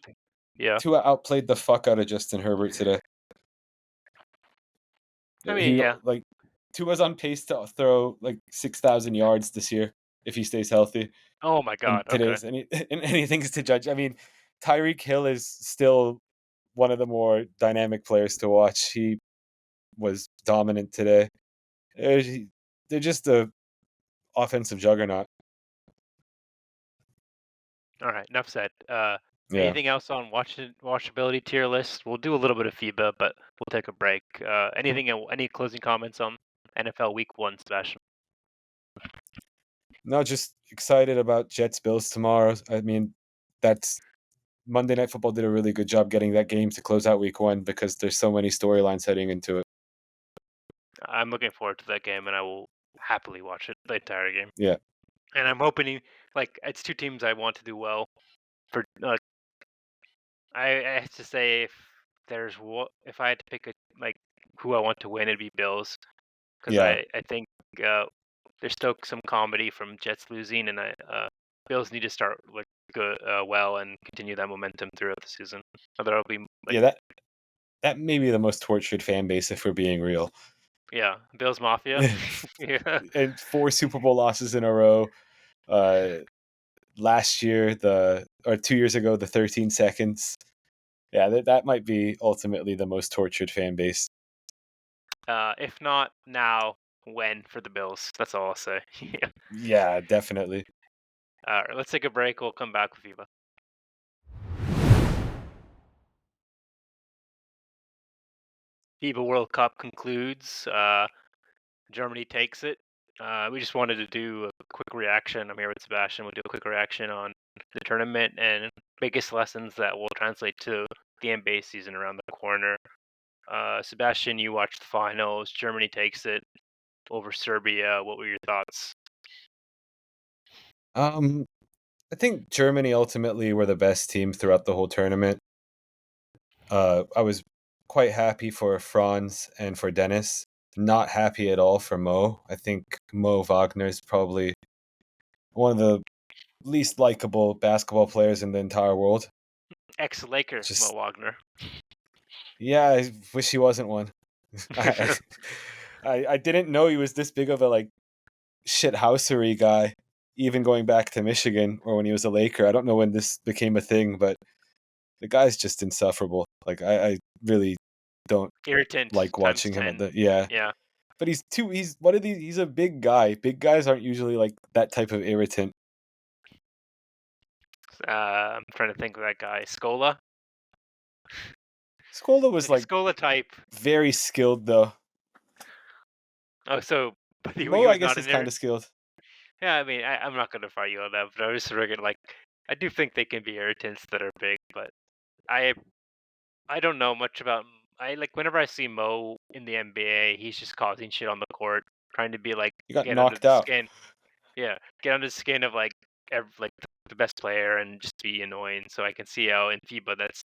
yeah. Tua outplayed the fuck out of Justin Herbert today. I mean, He yeah. like Tua's on pace to throw like 6,000 yards this year if he stays healthy. Oh my And God. Okay. today's and anything's to judge. I mean, Tyreek Hill is still one of the more dynamic players to watch. He was dominant today. Uh, he- They're just a offensive juggernaut. All right. Enough said. Yeah. Anything else on watchability tier list? We'll do a little bit of FIBA, but we'll take a break. Any closing comments on NFL Week 1, Sebastian? No, just excited about Jets Bills tomorrow. I mean, that's Monday Night Football did a really good job getting that game to close out week 1 because there's so many storylines heading into it. I'm looking forward to that game, and I will happily watch it the entire game. Yeah. And I'm hoping, like, it's 2 teams I want to do well. For I have to say, if I had to pick like who I want to win, it'd be Bills, because Yeah. I think uh, there's still some comedy from Jets losing, and Bills need to start like good well and continue that momentum throughout the season. Otherwise, it'll be like, Yeah, that may be the most tortured fan base if we're being real. yeah, Bills Mafia. Yeah. And 4 Super Bowl losses in a row. Uh, Last year, 2 years ago, the 13 seconds. Yeah, that might be ultimately the most tortured fan base. If not now, when for the Bills? That's all I'll say. Yeah, definitely. All right, let's take a break. We'll come back with FIBA. FIBA World Cup concludes. Germany takes it. We just wanted to do a quick reaction. I'm here with Sebastian. We'll do a quick reaction on the tournament and biggest lessons that will translate to the NBA season around the corner. Sebastian, you watched the finals. Germany takes it over Serbia. What were your thoughts? Um, I think Germany ultimately were the best team throughout the whole tournament. I was quite happy for Franz and for Dennis. Not happy at all for Mo. I think Mo Wagner is probably one of the least likable basketball players in the entire world. Ex-Laker Mo Just Wagner. yeah, I wish he wasn't one. I, I didn't know he was this big of a like shithousery guy. Even going back to Michigan or when he was a Laker, I don't know when this became a thing, but the guy's just insufferable. Like I really don't Irritant like times watching him at 10. the yeah. Yeah. But he's one of these he's a big guy. Big guys aren't usually like that type of irritant. I'm trying to think of that guy. Scola? Scola was Like a like Scola type. very skilled though. Oh, so but he Mo I was guess not in is there? kind of skilled. Yeah, I mean, I'm not going to fight you on that, but I was thinking, like, I do think they can be irritants that are big, but I I don't know much about. I like whenever I see Mo in the NBA, he's just causing shit on the court, trying to be like He got get under knocked the out. skin. Yeah, get under the skin of like the best player and just be annoying. So I can see how in FIBA that's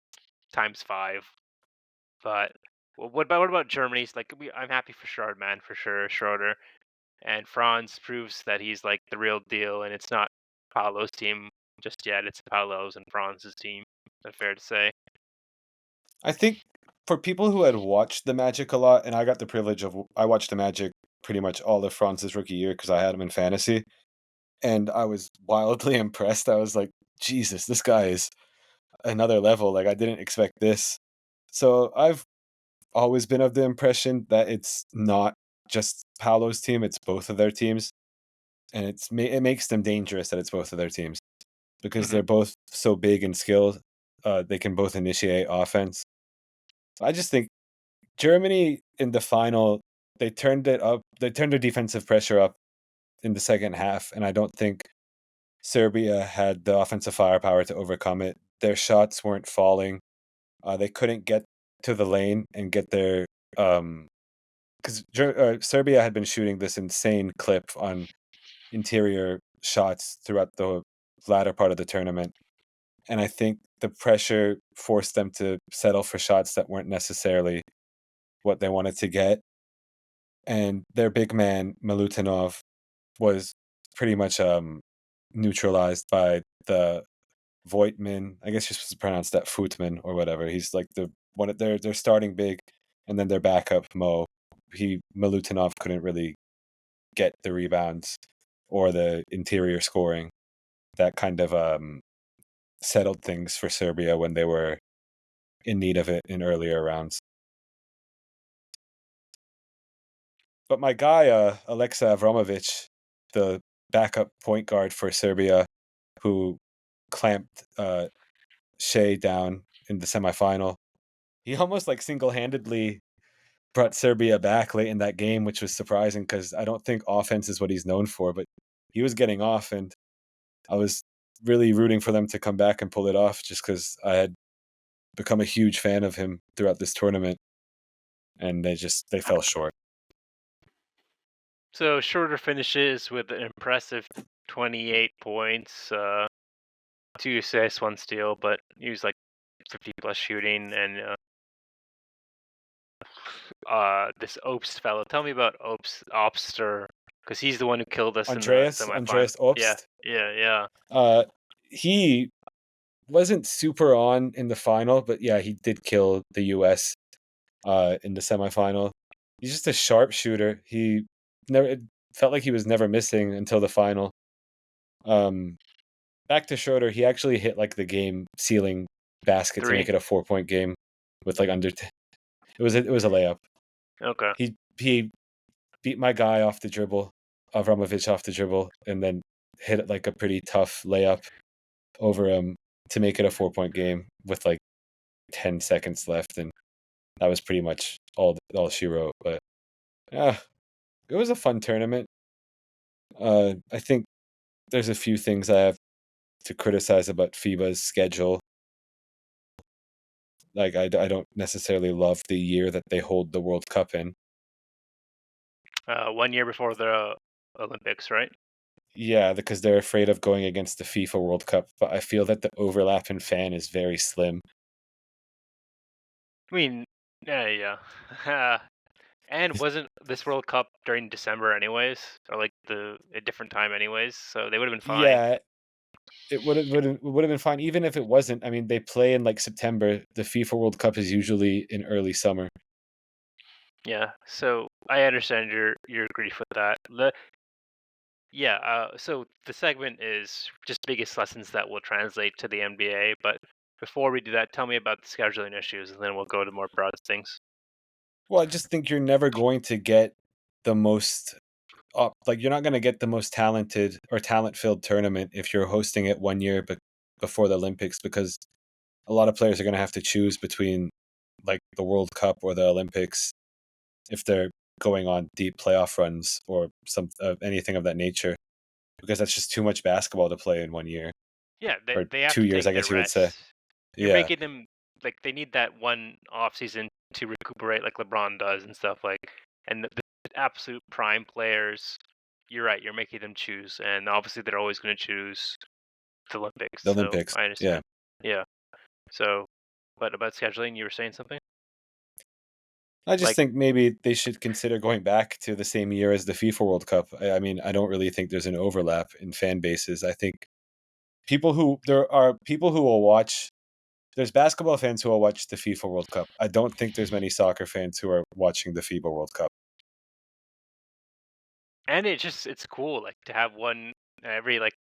times five. But what about Germany's? Like I'm happy for Schroeder, for sure, Schroeder. And Franz proves that he's like the real deal, and it's not Paolo's team just yet. It's Paolo's and Franz's team. Is that fair to say? I think for people who had watched the Magic a lot, and I got the privilege of I watched the Magic pretty much all of Franz's rookie year because I had him in fantasy, and I was wildly impressed. I was like, Jesus, this guy is another level. Like I didn't expect this. So I've always been of the impression that it's not just Paolo's team; it's both of their teams, and it makes them dangerous that it's both of their teams because Hmm. they're both so big and skilled. They can both initiate offense. I just think Germany in the final, they turned it up. They turned their defensive pressure up in the second half, and I don't think Serbia had the offensive firepower to overcome it. Their shots weren't falling. They couldn't get to the lane and get their because Serbia had been shooting this insane clip on interior shots throughout the latter part of the tournament, and I think the pressure forced them to settle for shots that weren't necessarily what they wanted to get. And their big man Milutinov was pretty much neutralized by the Voigtman. I guess you're supposed to pronounce that Footman or whatever. He's like the one of their starting big, and then their backup Mo. Milutinov couldn't really get the rebounds or the interior scoring. That kind of settled things for Serbia when they were in need of it in earlier rounds. But my guy, Alexa Avramovic, the backup point guard for Serbia, who clamped Shea down in the semifinal, he almost like single-handedly brought Serbia back late in that game, which was surprising because I don't think offense is what he's known for. But he was getting off, and I was really rooting for them to come back and pull it off, just because I had become a huge fan of him throughout this tournament, and they fell short. So Schroeder finishes with an impressive 28 points, 2 assists, 1 steal, but he was like 50 plus shooting. And this Obst fellow, tell me about Obster, because he's the one who killed us in the semifinal. Andreas Yeah, Obst. yeah, yeah. He wasn't super on in the final, but yeah, he did kill the US in the semifinal. He's just a sharpshooter. He never it felt like he was never missing until the final. Um, Back to Schroeder, he actually hit like the game sealing basket to make Three. it a 4-point game with like it was a layup. Okay. He he beat my guy off the dribble, Avramovich off the dribble, and then hit like a pretty tough layup over him to make it a 4-point game with like 10 seconds left, and that was pretty much all she wrote. But yeah, it was a fun tournament. I think there's a few things I have to criticize about FIBA's schedule. Like I don't necessarily love the year that they hold the World Cup in. 1 year before the Olympics, right? Yeah, because they're afraid of going against the FIFA World Cup, but I feel that the overlap in fan is very slim. I mean, yeah. And wasn't this World Cup during December anyways, or like a different time anyways? So they would have been fine. Yeah, it would have been fine even if it wasn't. I mean, they play in like September. The FIFA World Cup is usually in early summer. Yeah. So I understand your grief with that. Yeah. So the segment is just biggest lessons that will translate to the NBA. But before we do that, tell me about the scheduling issues, and then we'll go to more broad things. Well, I just think you're never going to get the most like you're not going to get the most talented or talent-filled tournament if you're hosting it 1 year before the Olympics, because a lot of players are going to have to choose between like the World Cup or the Olympics if they're going on deep playoff runs or anything of that nature, because that's just too much basketball to play in 1 year Yeah, or they have 2 years, to I take their guess you would say. rest. You're Yeah, making them like they need that one off season to recuperate, like LeBron does and stuff like. And the absolute prime players, you're right. You're making them choose, and obviously they're always going to choose the the Olympics. So Olympics. I Yeah. understand. Yeah. So, but about scheduling, you were saying something I just like, think maybe they should consider going back to the same year as the FIFA World Cup. I mean, I don't really think there's an overlap in fan bases. I think there are people who will watch. There's basketball fans who will watch the FIFA World Cup. I don't think there's many soccer fans who are watching the FIBA World Cup. and it's cool like to have one every like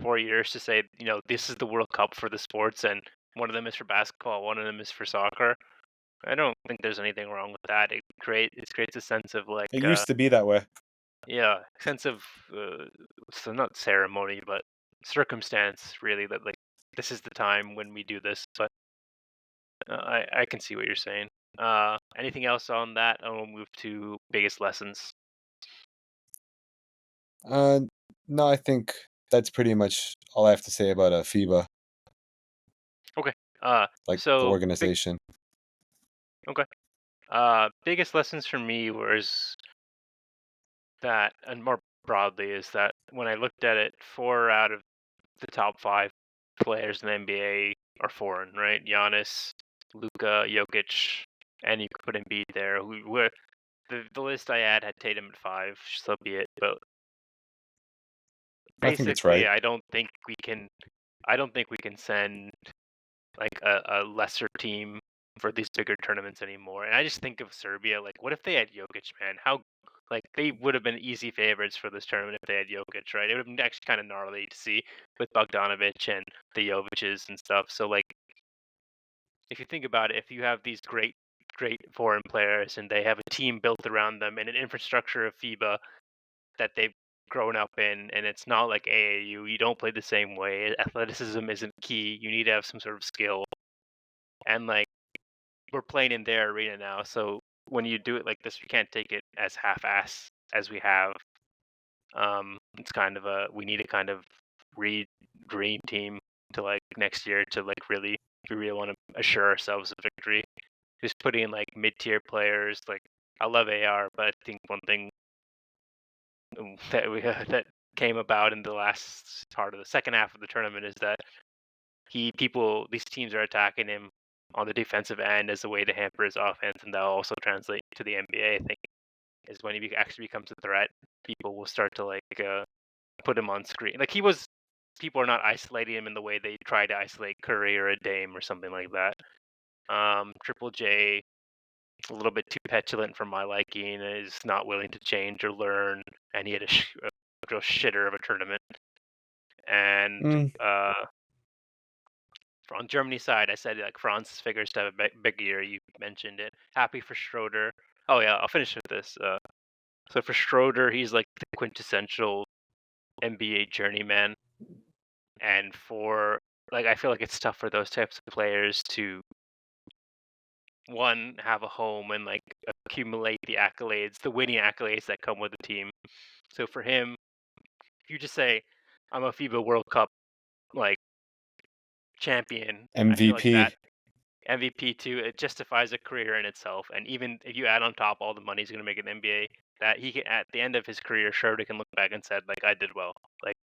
4 years to say this is the World Cup for the sports, and one of them is for basketball, one of them is for soccer. I don't think there's anything wrong with that. It creates a sense of like It used to be that way. yeah, sense of so not ceremony but circumstance really, that like this is the time when we do this. But I can see what you're saying. Anything else on that? And we'll move to biggest lessons. Uh, no, I think that's pretty much all I have to say about FIBA, Okay. Uh, like the so big. organization. Okay. Biggest lessons for me was that, and more broadly, is that when I looked at it, 4 out of the top 5 players in the NBA are foreign, right? Giannis, Luka, Jokic, and you could put Embiid there. Who were the list I had Tatum at 5, so be it. But I think it's basically, right. I don't think we can send like a lesser team for these bigger tournaments anymore. And I just think of Serbia, like what if they had Jokic, man? How like they would have been easy favorites for this tournament if they had Jokic, right? It would have been actually kind of gnarly to see with Bogdanovic and the Jovic's and stuff. So like if you think about it, if you have these great foreign players and they have a team built around them and an infrastructure of FIBA that they've grown up in, and it's not like AAU, you don't play the same way. Athleticism isn't key. You need to have some sort of skill. And like we're playing in their arena now, so when you do it like this, you can't take it as half-ass as we have. It's kind of a we need a kind of re dream team to like next year to like really if we really want to assure ourselves of victory. Just putting in like mid-tier players, like I love AR, but I think one thing that we that came about in the last part of the second half of the tournament is that these teams are attacking him on the defensive end as a way to hamper his offense, and that'll also translate to the NBA. I think is when he actually becomes a threat, people will start to like put him on screen. Like people are not isolating him in the way they try to isolate Curry or a Dame or something like that. Triple J, a little bit too petulant for my liking, is not willing to change or learn, and he had a real shitter of a tournament. And Mm, on Germany side, I said like Franz figures to have a big year. You mentioned it. Happy for Schroeder. Oh yeah, I'll finish with this. So for Schroeder, he's like the quintessential NBA journeyman, and for like I feel like it's tough for those types of players to one have a home and like accumulate the accolades, the winning accolades that come with the team. So for him, if you just say, "I'm a FIBA World Cup like champion," I feel like that MVP. MVP too, it justifies a career in itself. And even if you add on top all the money he's going to make in the NBA, that he can at the end of his career, Schroeder can look back and said like I did well. Like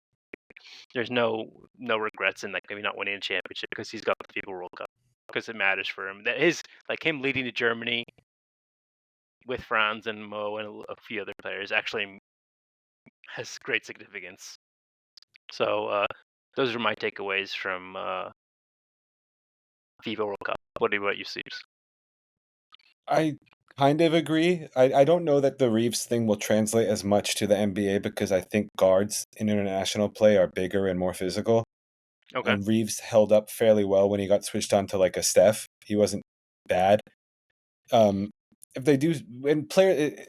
there's no regrets in like maybe not winning a championship because he's got the FIBA World Cup because it matters for him. That his like him leading to Germany with Franz and Mo and a few other players actually has great significance. So those are my takeaways from FIBA World Cup. What about you, Steves? I kind of agree. I don't know that the Reeves thing will translate as much to the NBA because I think guards in international play are bigger and more physical. Okay. And Reeves held up fairly well when he got switched on to like a Steph. He wasn't bad. If they do, when the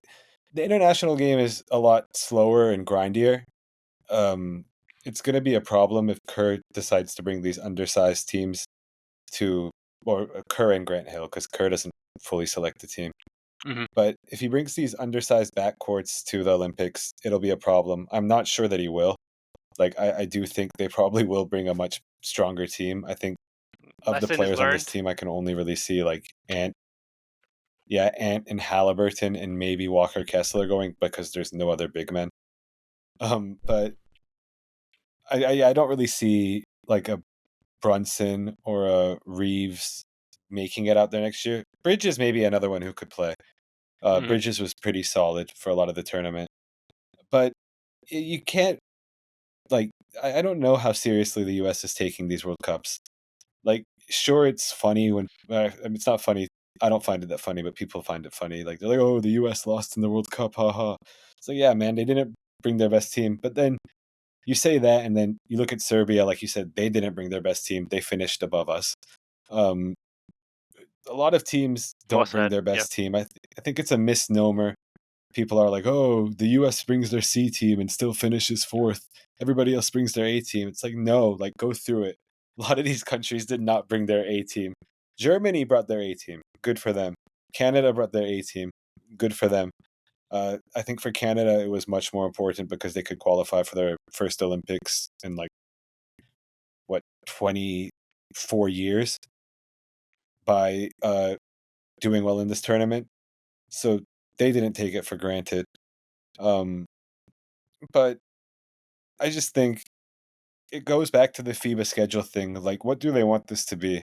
international game is a lot slower and grindier. Um, it's going to be a problem if Kerr decides to bring these undersized teams to, or Kerr and Grant Hill, because Kerr doesn't fully select the team. Mm-hmm. But if he brings these undersized backcourts to the Olympics, it'll be a problem. I'm not sure that he will. Like, I do think they probably will bring a much stronger team. I think of the Lesson is players on this learned. team, I can only really see like Ant and Halliburton and maybe Walker Kessler going because there's no other big men. But I don't really see like a Brunson or a Reeves making it out there next year. Bridges maybe another one who could play. Mm-hmm. Bridges was pretty solid for a lot of the tournament, but you can't like I don't know how seriously the U.S. is taking these World Cups. Like, sure, it's funny when I mean, it's not funny. I don't find it that funny, but people find it funny. Like they're like, "Oh, the U.S. lost in the World Cup, haha." So yeah, man, they didn't bring their best team. But then you say that, and then you look at Serbia, like you said, they didn't bring their best team. They finished above us. Um, a lot of teams Well don't bring said. their Yeah. best team. I think it's a misnomer. People are like, "Oh, the U.S. brings their C team and still finishes fourth. Everybody else brings their A team." It's like, no, like go through it. A lot of these countries did not bring their A team. Germany brought their A team. Good for them. Canada brought their A team. Good for them. I think for Canada, it was much more important because they could qualify for their first Olympics in like what 24 years by doing well in this tournament. So they didn't take it for granted. Um, but I just think it goes back to the FIBA schedule thing. Like, what do they want this to be?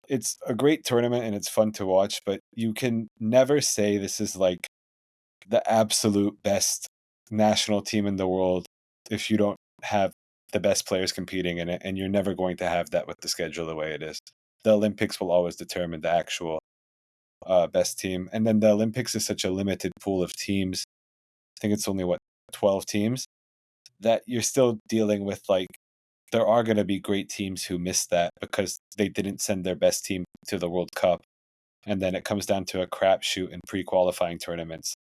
It's a great tournament and it's fun to watch, but you can never say this is like the absolute best national team in the world if you don't have the best players competing in it, and you're never going to have that with the schedule the way it is. The Olympics will always determine the actual best team, and then the Olympics is such a limited pool of teams. I think it's only 12 teams that you're still dealing with like there are going to be great teams who miss that because they didn't send their best team to the World Cup, and then it comes down to a crapshoot in pre-qualifying tournaments.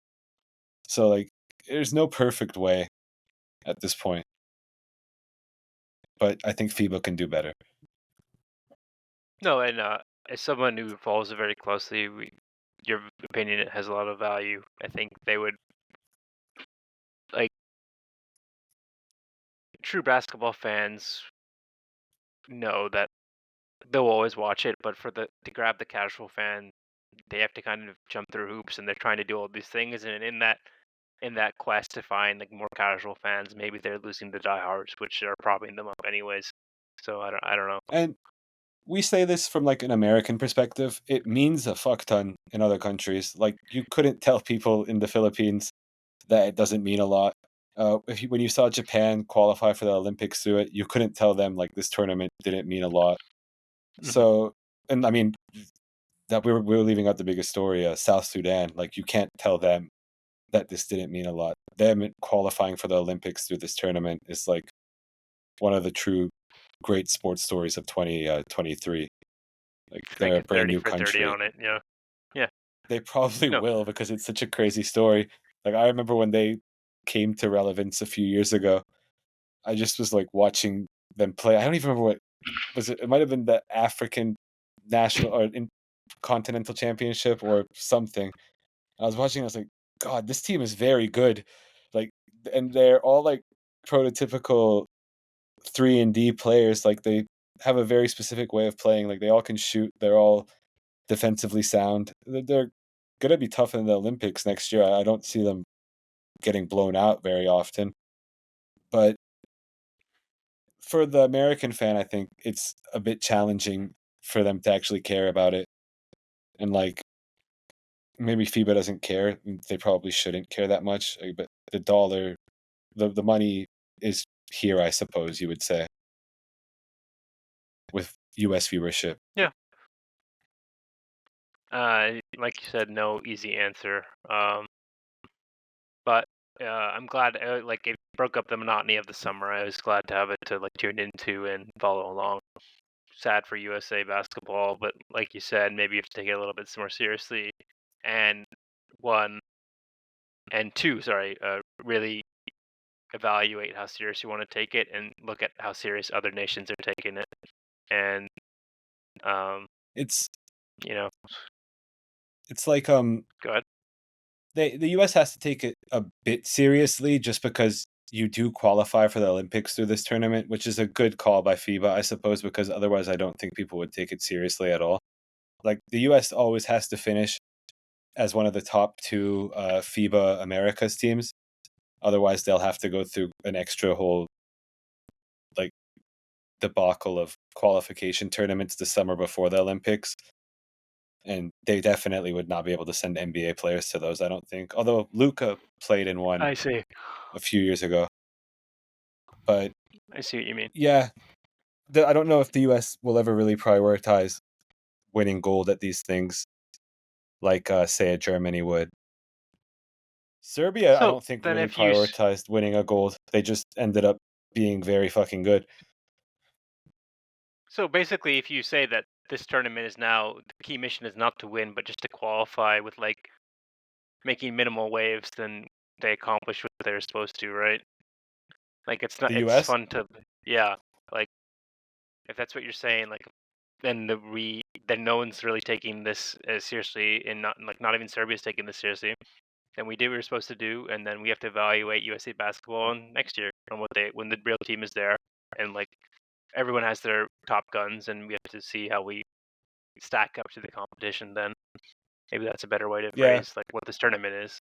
So like, there's no perfect way at this point, but I think FIBA can do better. No, and as someone who follows it very closely, your opinion has a lot of value. I think they would like true basketball fans know that they'll always watch it, but for the to grab the casual fan, they have to kind of jump through hoops, and they're trying to do all these things, and in that quest to find like more casual fans, maybe they're losing the diehards, which are propping them up anyways. So I don't know. And we say this from like an American perspective. It means a fuck ton in other countries. Like you couldn't tell people in the Philippines that it doesn't mean a lot. When you saw Japan qualify for the Olympics through it, you couldn't tell them like this tournament didn't mean a lot. Hmm. So, and I mean that we were leaving out the biggest story, South Sudan. Like you can't tell them that this didn't mean a lot. Them qualifying for the Olympics through this tournament is like one of the true great sports stories of 2023. Like they're Make a it brand 30 new for 30 country. on it. Yeah. Yeah. They probably No. will because it's such a crazy story. Like I remember when they came to relevance a few years ago, I just was like watching them play. I don't even remember what was it. It might have been the African national or continental championship or something. I was watching. I was like, God, this team is very good. Like, and they're all like prototypical 3-and-D players. Like they have a very specific way of playing. Like they all can shoot. They're all defensively sound. They're gonna be tough in the Olympics next year. I don't see them getting blown out very often. But for the American fan, I think it's a bit challenging for them to actually care about it. And like maybe FIBA doesn't care. They probably shouldn't care that much. But the dollar, the money is here, I suppose you would say, with US viewership. Yeah. Like you said, no easy answer. But I'm glad. Like it broke up the monotony of the summer. I was glad to have it to like tune into and follow along. Sad for USA basketball, but like you said, maybe you have to take it a little bit more seriously. And one and two, sorry, really evaluate how serious you want to take it, and look at how serious other nations are taking it. And It's you know, it's like go ahead. the US has to take it a bit seriously just because you do qualify for the Olympics through this tournament, which is a good call by FIBA, I suppose, because otherwise I don't think people would take it seriously at all. Like the US always has to finish as one of the top two FIBA Americas teams. Otherwise, they'll have to go through an extra whole like debacle of qualification tournaments the summer before the Olympics. And they definitely would not be able to send NBA players to those, I don't think. Although Luca played in one I see. a few years ago. But I see what you mean. yeah, I don't know if the US will ever really prioritize winning gold at these things like, say, a Germany would. Serbia, I So don't think then, really if you prioritized winning a gold. They just ended up being very fucking good. so basically, if you say that this tournament is now the key mission is not to win, but just to qualify with like making minimal waves, then they accomplish what they're supposed to, right? Like it's not. The It's US? fun to, yeah. Like if that's what you're saying, like then then no one's really taking this as seriously, and not even Serbia's taking this seriously. Then we did what we were supposed to do, and then we have to evaluate USA basketball next year on what they when the real team is there, and like everyone has their top guns, and we have to see how we stack up to the competition. Then maybe that's a better way to Yeah. phrase like what this tournament is.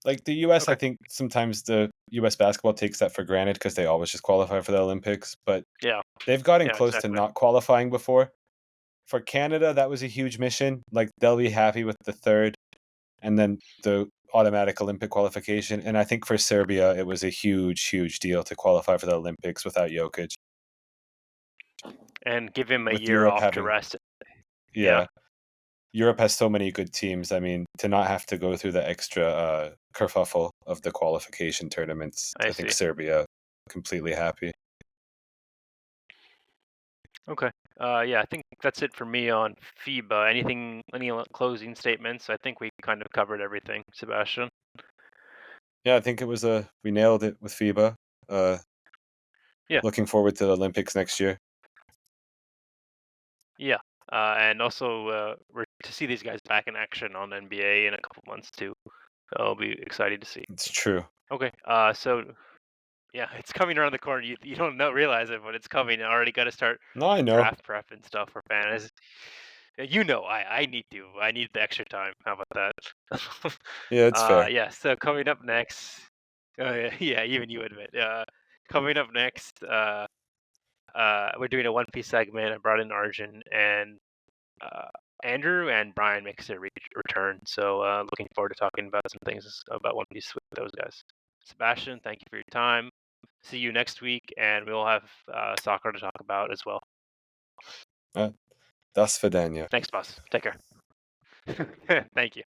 Like the US, I Okay. think sometimes the US basketball takes that for granted because they always just qualify for the Olympics, but Yeah. they've gotten Yeah. close to Exactly. not qualifying before. For Canada, that was a huge mission. Like they'll be happy with the third and then the automatic Olympic qualification. And I think for Serbia, it was a huge, huge deal to qualify for the Olympics without Jokic. And give him a With year Europe off to having, rest. Yeah. yeah, Europe has so many good teams. I mean, to not have to go through the extra kerfuffle of the qualification tournaments, I I think see. Serbia completely happy. Okay. Yeah, I think that's it for me on FIBA. Any closing statements? I think we kind of covered everything, Sebastian. Yeah, I think it was we nailed it with FIBA. Yeah. Looking forward to the Olympics next year. Yeah. And also, we're to see these guys back in action on NBA in a couple months too. I'll be excited to see. It's true. Okay. So yeah, it's coming around the corner. You don't know realize it, but it's coming. I already got to start No, I know. draft prep and stuff for fantasy. You know, I need to. I need the extra time. How about that? Yeah, it's fair. Yeah. So coming up next. Yeah, yeah, even you admit. Coming up next. We're doing a One Piece segment. I brought in Arjun and uh, Andrew and Brian makes a return. So looking forward to talking about some things about One Piece with those guys. Sebastian, thank you for your time. See you next week, and we'll have soccer to talk about as well. Das Vidania. Thanks, boss. Take care. Thank you.